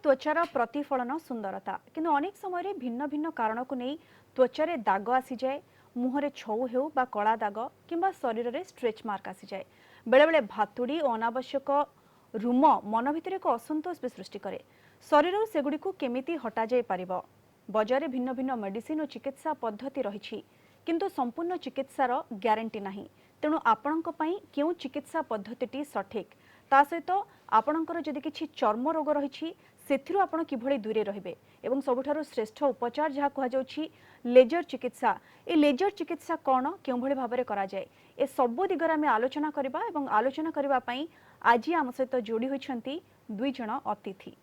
त्वचार प्रतिफलन सुंदरता किंतु अनेक समय भिन्न भिन्न कारण को नहीं त्वचारे दाग आसी जाए मुहरे छौ हेउ बा कला दाग किंबा शरीर में स्ट्रेच मार्क आसी जाए बेले बेले भातुड़ी और अनावश्यक रूम मन भितर एक असंतोष भी सृष्टि करे शरीर सेगुड़ी को केमिति हटा जाय पारिबो। बजार भिन्न भिन्न मेडिसिन और चिकित्सा पद्धति रही किंतु संपूर्ण चिकित्सार ग्यारंटी नहीं तेणु आपणक पई केउ चिकित्सा पद्धति सठिक ता सहित आपणकर जदि किछि चर्म रोग रही सेथिरु आपण किभଳି दूरे रहिबे एवं सबुठारु श्रेष्ठ उपचार जहाँ कहुछि लेजर चिकित्सा ए लेजर चिकित्सा कौन केउ भଳି भाबरे करा जाय ए सब दिगरे आमे आलोचना करबा एवं आलोचना करबा पई आज आम सहित जोड़ी होइछंती दुई जण अतिथि।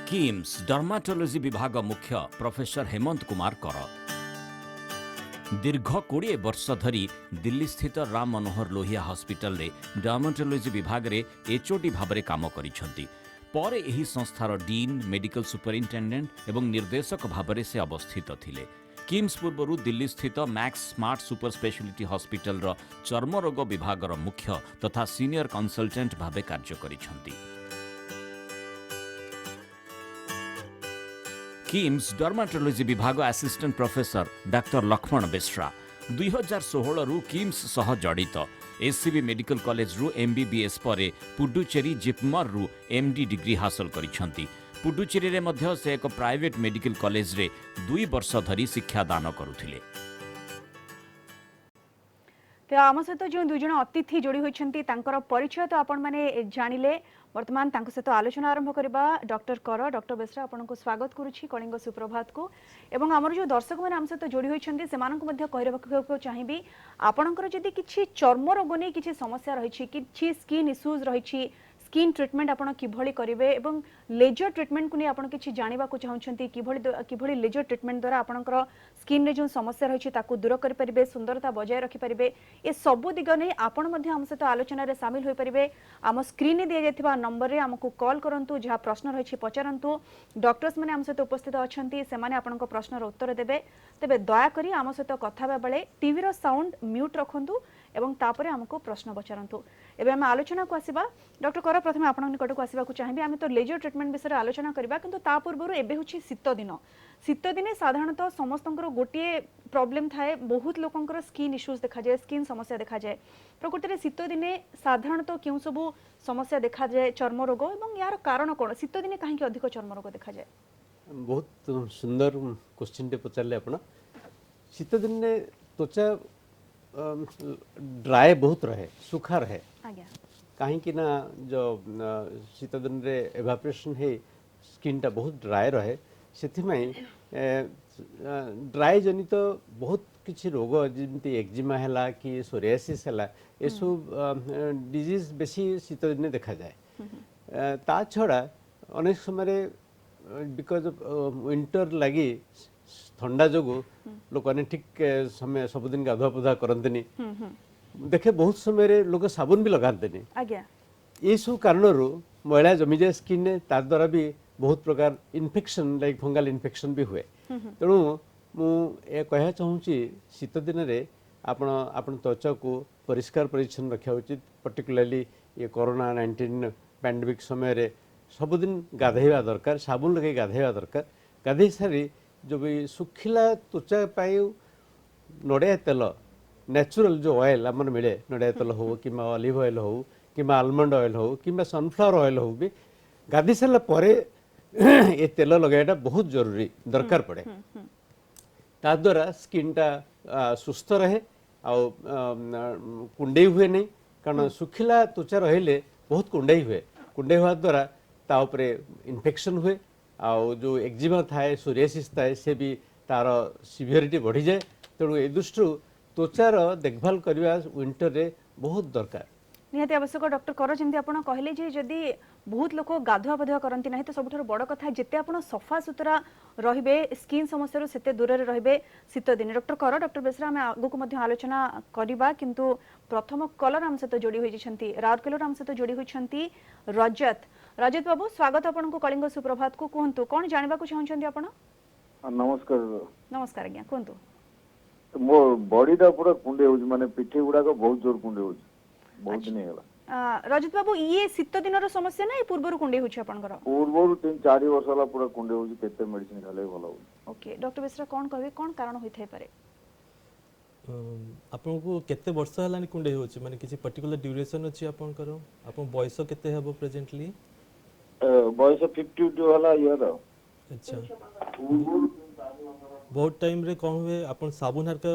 किम्स डर्माटोलॉजी विभाग मुख्य प्रोफेसर हेमंत कुमार कर दीर्घ 20 वर्ष धरी दिल्ली स्थित राम मनोहर लोहिया हॉस्पिटल रे डर्माटोलॉजी विभाग रे एचओडी भाबरे काम करिसंती। पर एही संस्थार डीन मेडिकल सुपरिटेंडेंट एवं निर्देशक भाबरे से अवस्थित थिले। किम्स पूर्वरु दिल्ली स्थित Max smart super speciality hospital रो चर्म रोग विभाग मुख्य तथा सीनियर कंसल्टेंट भाबे कार्य करिसंती। किम्स डर्माटोलॉजी विभाग assistant professor doctor Laxman Besra 2016 रु किम्स सह जड़ित एससीबी मेडिकल कॉलेज रु एमबीबीएस परे पुडुचेरी जिपमर रु एमडी डिग्री हासिल करिसंती। पुडुचेरी रे मध्य से एक प्राइवेट मेडिकल कॉलेज रे 2 वर्ष धरी शिक्षादान करुथिले। तो आम सहित जो दुई जन अतिथि जोड़ी होती परिचय तो आपण मैंने जानिले वर्तमान सहित आलोचना आरंभ करबा। डॉक्टर कर डॉक्टर बेसरा आपन को स्वागत करुछि कलिंग सुप्रभात को एवं आमर जो दर्शक मैंने आम सहित जोड़ी होती से चाहिए आपणकर जदि किछि चर्म रोग नहीं किछि समस्या रही कि स्किन इश्यूज रही स्किन ट्रीटमेंट आपन किभଳି करिवे एवं लेजर ट्रीटमेंट को नहीं आपन किछि जानिबा को चाहउछंती किभଳି लेजर ट्रीटमेंट द्वारा आपनकर स्किन रे जो समस्या रही ताकू दूर करि परिबे सुंदरता बजाय रखि परिबे ए सब दिग नै आपन मध्ये हम सहित आलोचना रे शामिल होई परिबे। आम स्क्रीन रे दिया जायथिबा नंबर रे हमकु कॉल करंतु जहा प्रश्न रही पचारंतु डॉक्टर्स माने हम सहित उपस्थित अछंती से माने आपनक प्रश्नर उत्तर देबे। तेबे दया करी आम सहित कथा बेले टीवी रो साउंड म्यूट रखंतु एवं तापरे हमको प्रश्न पचारंतु। एबे हम आलोचना को आसीबा। डॉक्टर कर प्रथम आपन निकट को आसीबा को चाहिबे आमे तो लेजर ट्रीटमेंट विषय आलोचना करबा किंतु ता पूर्वरु एबे होछि शीत दिने साधारणतः समस्तंकर गोटे प्रॉब्लम थाए बहुत लोकंकर स्किन इश्यूज देखा जाए स्किन समस्या देखा जाए प्रकृति में शीत दिने साधारणतः क्यों सब समस्या देखा जाए चर्म रोग एवं यार कारण कौन शीत दिने कहीं अधिक चर्म रोग देखा जाए। बहुत सुंदर क्वेश्चन टे पचारे आप शीत दिन त्वचा ड्राई बहुत रहे सुखा रहे कहीं जो शीत दिन रे एवापोरेशन है स्किन टा बहुत ड्राई रहे से ड्राई जनित तो बहुत किसी रोग जमी एक्जिमा है कि सोरियासिस है ये सब डिजीज बेसी शीत दिन देखा जाए। ता छड़ा अनेक समय बिकॉज विंटर लगी ठंडा जो लोक ने ठीक समय सबुदिन गाधुआ पाधुआ करते देखे बहुत समय लोग साबुन भी लगाते ये सब कारण मैला जमी जाए स्किन ता द्वारा भी बहुत प्रकार इन्फेक्शन लाइक फंगल इन्फेक्शन भी हुए। तेणु मुझे कह चाहूँगी शीत दिन में आपण त्वचा को परिष्कार परिच्छन्न रखा उचित पर्टिकुलरली ये कोरोना 19 पैंडेमिक समय रे सबुदिन गाधेवा दरकार साबुन लगे गाधेवा दरकार गाधे सारी जो भी सुखिला त्वचा पाई नड़िया तेल नेचुरल जो ऑयल आमर मिले नड़िया तेल हो कि ऑलिव ऑयल हो कि आलमंड ऑयल हो कि सनफ्लावर ऑयल हो भी गाधी सारा पर ये तेल लगाटा बहुत जरूरी दरकार पड़े ता द्वारा स्किन टा सुस्थ रहे आउ कुंडे हुए नहीं कारण सुखिला त्वचा रहिले बहुत कुंडे हुए कुंडे हुआ द्वारा ता उपरे इन्फेक्शन हुए आउ जो एक्जिमा थाए सोरियासिस थाए से भी तार सिवियरिटी बढ़ी जाए। तेणु ए दृष्टि त्वचार देखभाल करने विंटर रे बहुत दरकार निहाती आवश्यक। डॉक्टर कर जमी आप कहले जदि बहुत लोग गाधुआ पाधुआ करती ना तो सबुठ बड़ कथा जिते आप सफा सुतरा रे स्किन समस्या से दूर रे शीत दिन। डॉक्टर कर डॉक्टर बेसरा आम आगू को आलोचना करवा किंतु प्रथम कलर आम सहित जोड़ी होती राउरकेला आम सहित जोड़ी होती रजत रजत बाबू स्वागत आपन को कलिंग सुप्रभात को कहतु कौन जानवा चाहते आप? नमस्कार नमस्कार आज्ञा कहतु। मो बॉडीटा पूरा कुंडे होउछ माने पिठी गुडा को बहुत जोर कुंडे होउछ बहुत दिन हेला रजत बाबू ये शीत दिनर समस्या ना पूर्व कुंडे होछि आपनकर पूर्व 3-4 वर्ष होला पूरा कुंडे होउछ केते मेडिसिन खाले भलो होउछ ओके डॉक्टर बेसरा कोन कहबे कोन कारण होई थाई पारे आपको केते वर्ष हलानी कुंडे होछि माने किसी पर्टिकुलर ड्यूरेशन अछि आपनकर आपन बयस केते हेबो प्रेजेंटली बयस 52 होला इयर अच्छा बहुत टाइम रे कोन हुए आपन साबुन हरका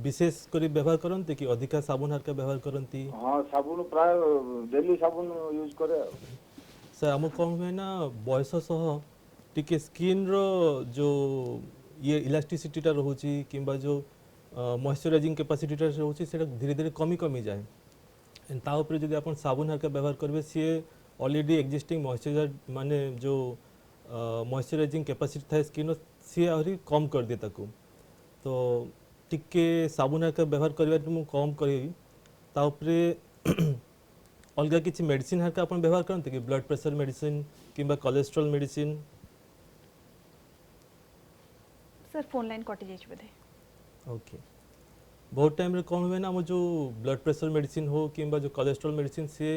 विशेष करी व्यवहार करनते कि अधिका साबुन हरका व्यवहार करनती हां साबुन प्राय डेली साबुन यूज करे सर हम कोन हुए ना बयस सह टिके स्किन रो जो ये इलास्टिसिटी टा रहउची किंबा जो मॉइस्चराइजिंग कैपेसिटी टा रहउची सेटा धीरे धीरे कमी कमी जाए एंड ता ऊपर जदी आपन साबुन हरका व्यवहार करबे से ऑलरेडी एग्जिस्टिंग मॉइस्चराइजर माने जो मॉइस्चराइजिंग कैपेसिटी था स्किन सी आहरी कम कर दे ताकू तो टिके साबुन हरका व्यवहार करबा मु कम करी ता ऊपर अलगा किछि मेडिसिन हरका अपन व्यवहार करनते कि ब्लड प्रेशर मेडिसिन किंबा cholesterol medicine sir phone line कटि जाइछ बधे ओके बहुत टाइम रे कौन हुए ना हम जो ब्लड प्रेशर मेडिसिन हो किंबा जो कोलेस्ट्रॉल मेडिसिन से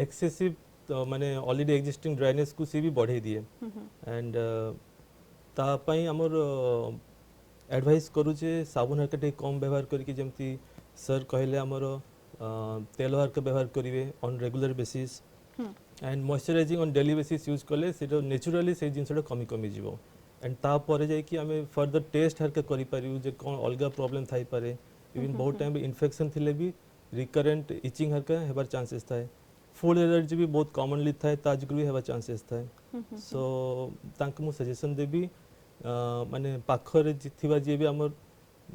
एक्सेसिव माने ऑलरेडी एग्जिस्टिंग ड्राइनेस को सी भी बढ़े दिए एंड ता पई हमर एडवाइस करू जे साबुन हरका टे कम व्यवहार करके जेमती सर कहले हमर तेल हरका व्यवहार करिवे on regular basis and moisturising on daily basis use कले सेटा नेचुरली से जिनसटा कमी कमी जीवो एंड ता परे जाय कि हमें फर्दर टेस्ट हरका करि पारिउ जे कोन अलगा प्रॉब्लम थाई पारे इवन बहुत टाइम इन्फेक्शन थिले भी रिकरेंट इचिंग हरका हेबार चांसेस थाए फूड एलर्जी भी बहुत कॉमनली थाए ताजगुरी हेबा चांसेस थाए सो तांक मु सजेशन देबी माने पाखरे थिबा जे भी हमर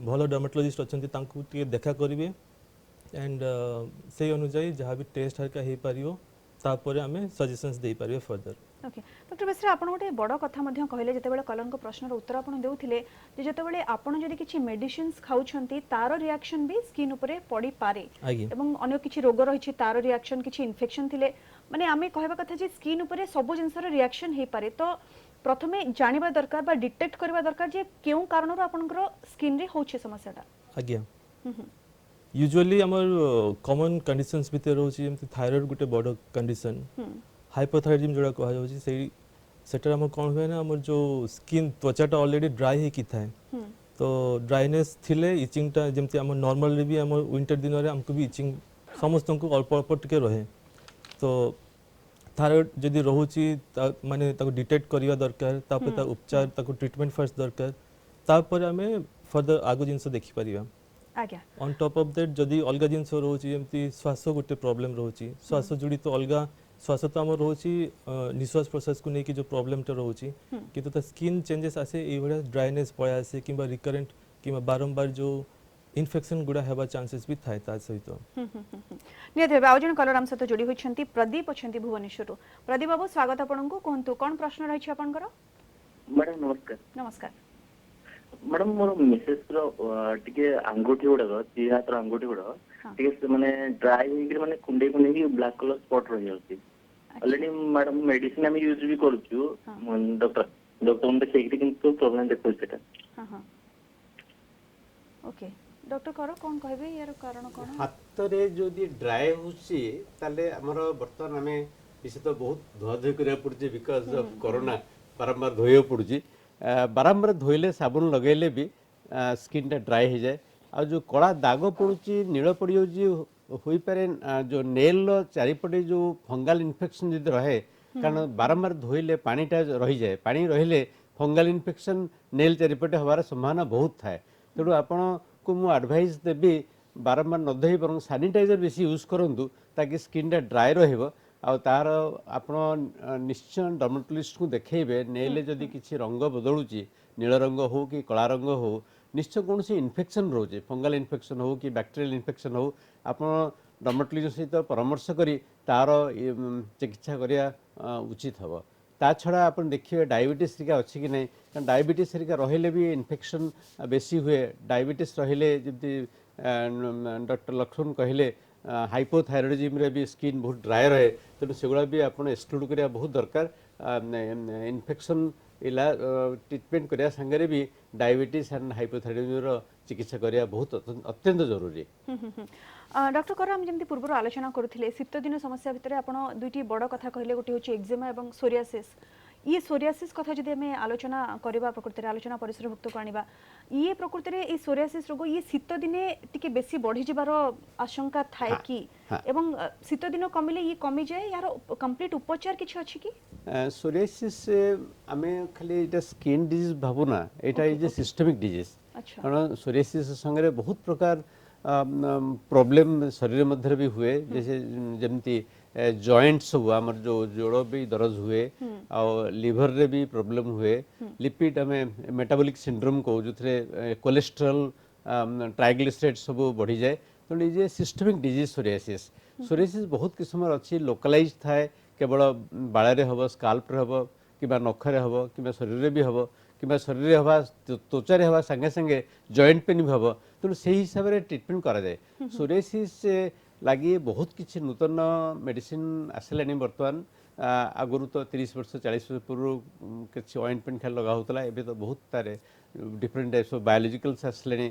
भलो डर्मेटोलॉजिस्ट अछंती तांकु टिके देखा करिवे एंड से अनुसार जहाँ भी टेस्ट हरका हे पारियो तापरे हमें सजेशंस दे पारिवे फर्दर ओके डॉक्टर बेसरा आपण गोटे बड़ कथा मध्य कहले जेतेबेले कलन को प्रश्नर उत्तर आपण देउथिले जे जेतेबेले आपण जदि किछि मेडिसिन्स खाउछंती तारो रिएक्शन भी स्किन उपरे पड़ी पारे एवं अन्य किछि रोग रहिछि तारो रिएक्शन किछि इन्फेक्शन थिले माने आमे कहबा कथा जे स्किन उपरे सब जिंसर रिएक्शन हे पारे तो प्रथमे जानिबा दरकार बा डिटेक्ट करबा दरकार जे केउ कारणरो आपनकर स्किन रे होछि समस्याटा आज्ञा यूजुअली हमर कॉमन कंडीशंस भितर होछि जेमति थायराइड गुटे बड़ कंडीशन हाइपोथायराइडिज्म जोड़ा कहा जाउछि सेही सेटर हम कोन होय ना हमर जो स्किन त्वचाटा ऑलरेडी ड्राई हे कि थाए तो ड्राइनेस थिले इचिंग टा जेमति हम नॉर्मल रे भी हम विंटर दिन रे हमको भी इचिंग समस्त को अल्प अल्प टिके रहे तो थायराइड जदि रहउछि माने ताको डिटेक्ट करिवा दरकार तापर ता उपचार ताको ट्रीटमेंट फर्स्ट दरकार तापर हमें फर्दर आगो जिंस देखि परिबा आज्ञा ऑन टॉप ऑफ दैट जदि अलगा जिंस रहउछि जेमति श्वास गुटे प्रॉब्लम रहउछि श्वास जुड़ी तो अलगा श्वास तो आम रोची निश्वास प्रश्वास को लेकिन जो प्रॉब्लम टा रोची किंतु ता स्किन चेंजेस आसे ए बडा ड्राइनेस पय आसे किबा रिकरेंट किबा बारंबार जो इन्फेक्शन गुडा हेबा चांसेस भी थाए ता सहित नियत हेबा आउजन कलराम सहित जोड़ी होइछंती प्रदीप अछंती भुवनेश्वर प्रदीप बाबू स्वागत आपनकु कोहंतु कोन प्रश्न रहि छै आपनकर मैडम नमस्कार नमस्कार मैडम मोर मिसेस रो टिके अंगूठी गुडा ती हाथ रो अंगूठी गुडा टिके माने ड्राई हेकि माने कुंडे कुंडे की ब्लैक कलर स्पॉट रहि जाउची ऑलरेडी मैडम मेडिसिन हम यूज भी करछु डॉक्टर ने देखि किंतु प्रॉब्लम देखो सेटा हां हां ओके डॉक्टर करो कोन कहबे यार कारण कोन हाथ रे जदी ड्राई होसी ताले हमर वर्तमान हमें इसे तो बहुत धुआ धुई करिया पड़ुची बिकॉज ऑफ कोरोना बारंबार धोइयो पड़ुची बारंबार धोइले साबुन लगेले भी स्किन टा ड्राई हो जाए आ जो कला दाग पड़ुची नील पड़ जाऊँ पारे जो नेल चारिपटे जो फंगाल इन्फेक्शन जब रहे कारण बारंबार धोइले पानीटा रही जाए पानी रहिले फंगाल इन्फेक्शन नेल चारिपटे हमार संभावना बहुत थाए तेणु आपण को मु एडवाइस देबी बारंबार न धोई बर सानिटाइजर बेसी यूज करंतु ताकि स्किन टा ड्राई रहइबो आ तार आपण निश्चय डर्मेटोलॉजिस्ट को देखेबे नेले जदी किछि रंग बदलुची नील रंग हो कि कला रंग हो निश्चय कौन सी इन्फेक्शन रोचे फंगल इन्फेक्शन हो कि बैक्टेरियल इन्फेक्शन हो आप डर्मेटोलॉजिस्ट सहित परामर्श करी तार चिकित्सा करिया उचित हम ता छड़ा आप देखिए डायबिटीज रिका अच्छी कि नहीं कारण डायबिटीज रिका रहिले भी इन्फेक्शन बेसी हुए डायबिटीज रहिले जमी डॉक्टर लक्ष्मण कहले हाइपोथायरॉइडिज्म रे भी स्किन बहुत ड्राई रहे तेणु सेगुड़ा भी आप एक्सक्लूड करिया बहुत दरकार इन्फेक्शन इला ट्रीटमेंट करिया संगे भी डायबिटीज एंड हाइपोथायरॉयडिज्म चिकित्सा करिया बहुत अत्यंत जरूरी। डॉक्टर कर हम जमी पूर्व आलोचना करुले शीत दिन समस्या भितर आप दुईटी बड़ कथा कहले गोटे हूँ एक्जिमा और सोरियासिस। ये सोरियासिस कथा जदि आम आलोचना करवा प्रकृति आलोचना परिसरभुक्त करवा ये प्रकृति में ये सोरियासिस रोग ये शीत दिने टिके बेसी बढ़ी जबार आशंका थाए कि एवं शीत दिन कमिले ये कमी जाए यार कंप्लीट उपचार किछि अछि कि? सोरियासिस आमे खाली एटा skin disease भाबुना Etah is a systemic disease. अच्छा कारण सोरियासिस संगे बहुत प्रकार प्रॉब्लम शरीर मध्य भी हुए जैसे जमती जॉइंट्स हुआ हमर जो जोड़ भी दर्द हुए और लिवर रे भी प्रॉब्लम हुए लिपिड हमें मेटाबॉलिक सिंड्रोम को जो थे कोलेस्ट्रॉल ट्राइग्लिसराइड सब बढ़ी जाए तो ये सिस्टमिक डिजीज सोरियासिस। सोरियासिस बहुत किस्म अच्छी लोकलाइज थाए केवल बाड़े हम स्काल्प हम कि नखरे हम कि शरीर भी हम कि शरीर हवा त्वचारे हवा संगे संगे जॉइंट पेन भी हम तेणु से हिसाब से ट्रीटमेंट करा जाए। सोरियासिस लगी बहुत किसी नूतन मेडिसिन आसलानी बर्तमान आगुरी तो 30 वर्ष 40 वर्ष पूर्व किसी ऑइंटमेंट खाली लगा होता है तो बहुत तारे डिफरेंट टाइप्स ऑफ बायोलॉजिकल्स आसलानी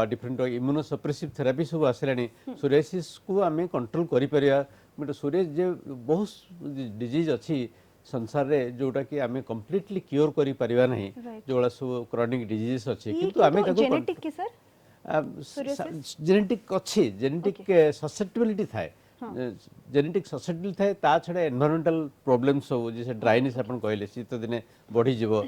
डिफरेंट इम्यूनोसप्रेसिव थेरापी सब आसलानी सोरियासिस को आम कंट्रोल करि परिया। बट सोरियासिस जे बहुत डिजीज अच्छी संसार रे जोटा कि आमे कंप्लीटली क्योर करि परिबा नहीं जोला सब क्रॉनिक डिजीज अछि किंतु आमे ताको जेनेटिक के सर जेनेटिक अच्छी जेनेटिक ससेप्टिबिलिटी थाए जेनेटिक ससेप्टिबिलिटी थाए ता छडा एनवायरमेंटल प्रॉब्लम्स सब जैसे ड्राइनेस अपन कहले शीत दिने बढ़ी जीवो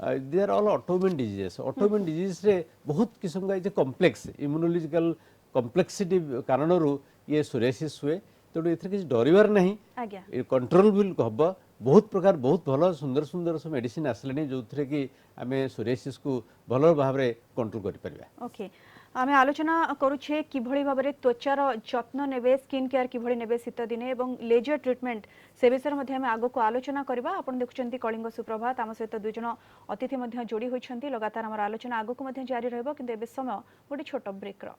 they are all autoimmune diseases. Autoimmune disease रे बहुत किस्म का जे कॉम्प्लेक्स इम्यूनोलॉजिकल कॉम्प्लेक्सिटी कारणरू ये सोरियासिस हुए तेणु एथरे किसी डरिवार नहीं कंट्रोल भी हम बहुत प्रकार बहुत भल सुंदर सुंदर सब मेडिसिन आसलानी जो थे कि आम सोरियासिस को भल भाव में कंट्रोल कर परिबा। ओके आमे आलोचना करुछे किभଳି भाबरे त्वचार जत्न नेबे स्किन केयर किभଳି नेबे शीत दिने एवं लेजर ट्रीटमेंट से विषय मध्ये आमे आगो को आलोचना करबा। आपण देखुचंती कलिंग सुप्रभात आम सहित दुई जण अतिथि मध्ये जोड़ी होइछंती लगातार हमर आलोचना आगो को मध्ये जारी रहबो किंतु एबे समय गोटे छोट ब्रेक रो।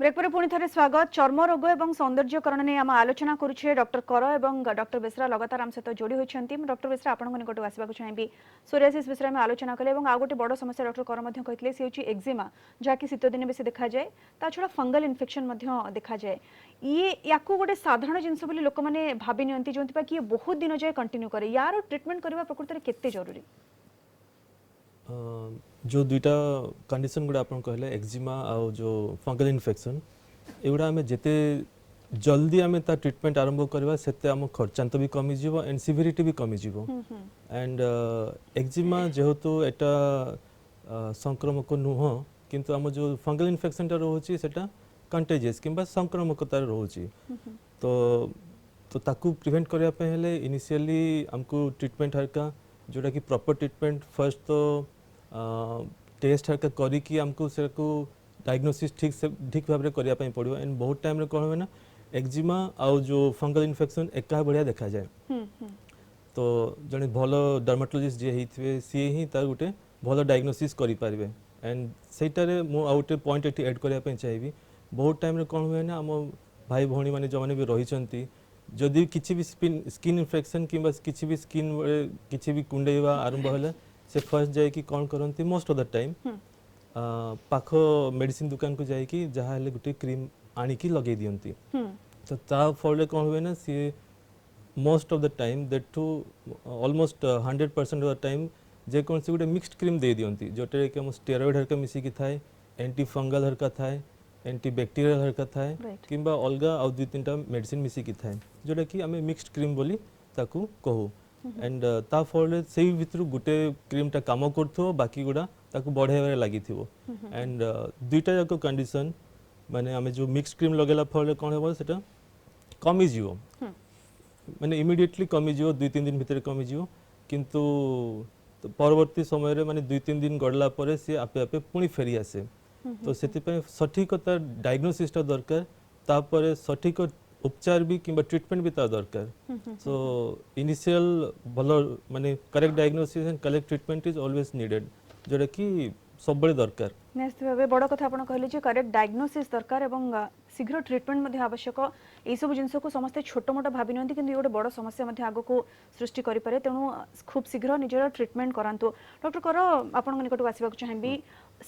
ब्रेक पर पुणी थे स्वागत। चर्म रोग और सौंदर्यकरण नहीं आम आलोचना करुछे डॉक्टर कर और डॉक्टर बेसरा लगातार आम सहित जोड़ी होती। डॉक्टर बेसरा आपण निकट आसवाक चाहिए सोरियासिस विषय में आलोचना कले और आउ गोटे बड़ समस्या डॉक्टर कर कहते सी हूँ एक्जिमा जहाँकि शीत दिन बेसी देखा जाए ता छड़ा फंगल इन्फेक्शन देखा जाए ये या गोटे साधारण जिनस लोक मैंने भावी नियंती जो कि बहुत दिन जाए कंटिन्यू करे यार ट्रीटमेंट करने प्रकृति में केते जरूरी? जो दुईटा कंडीशन गुड़ा आप कहले एक्जिमा और जो फंगल इन्फेक्शन एगुड़ा आम जिते जल्दी आम ता ट्रीटमेंट आरंभ करवा सेते आम खर्चांत भी कमी जीवो एंड सिविरिटी भी कमी जीवो। एंड एक्जिमा जेहेतु एटा संक्रमक नुह किंतु आम जो फंगल इन्फेक्शन टा रोची सेटा कंटेजियस किंबा संक्रमकता रोची तो ताकू प्रिवेंट करया पे हेले इनिशियली हमको ट्रीटमेंट हरका जोटा कि प्रॉपर ट्रीटमेंट फर्स्ट तो टेस्ट हरका करी कि हमको से को डायग्नोसिस ठीक भाव में करिया पई पड़ियो। एंड बहुत टाइम रे कोन होना एक्जिमा आउ जो फंगल इन्फेक्शन एका बढ़िया देखा जाए तो जने भलो डर्मेटोलॉजिस्ट जे हिथवे सी ही तार गुटे भलो डायग्नोसिस करि पारिबे। एंड सेटारे मो आउटे पॉइंट एटी ऐड करिया पई चाहिबी बहुत टाइम रे कोन होय ना हम भाई भौणी माने जो माने भी रहिचंती जदि किछि भी स्किन इन्फेक्शन किंबा किछि भी स्किन किछि भी कुंडेवा आरंभ होला से फर्स्ट जाए कि कौन करती मोस्ट ऑफ द टाइम पाख मेडिसिन दुकान को जाए कि जहाँ हेले गुटे क्रीम आनिकी लगे दियंती तो ता फल कौन हुए ना सी most of the time that too almost 100% of the time जे कौन सी गुटे मिक्स्ड क्रीम दे दियंती जोटे कि हम स्टेरॉइड हरका मिसिकी थाए एंटी फंगल हरका थाए एंटी बैक्टीरियल हरका थाए किंबा अलगा आउ दुई तीन टा मेडिसिन मिसिकी थाए जोटा कि आमे मिक्स्ड क्रीम बोली ताकू कहू। एंड ता फल से भितर गुटे क्रीम टा काम करथो बाकी गुडा ताकू बढ़ाइबारे लागि थिवो। एंड दुईटा जाको कंडीशन माने आमे जो मिक्स्ड क्रीम लगेला फल कोन हेबो सेटा कमी जीवो माने इमीडिएटली कमी जीवो 2-3 दिन भितर कमी जीवो किंतु तो परवर्ती समय रे माने 2-3 दिन गडला परे से आपे आपे पुणी फेरी आसे तो सेति पे सठिकता डायग्नोसिस ता दरकार तापर सठिक उपचार भी किंबा ट्रीटमेंट भी ता दरकार सो इनिशियल भलो माने correct diagnosis and correct treatment is always needed जोटा कि सब बड़े दरकार निश्चित भाव बड़ कथा आप कहले जे करेक्ट डायग्नोसिस दरकार एवं शीघ्र ट्रीटमेंट मध्ये आवश्यक यही सब जिनस को समस्ते छोट मोट भावी नियंती किंतु गोटे बड़ समस्या मध्ये आगो को सृष्टि करि पारे तेणु खूब शीघ्र निजर ट्रीटमेंट करांतु डॉक्टर कर आपन निकट आसीबा चाहिबी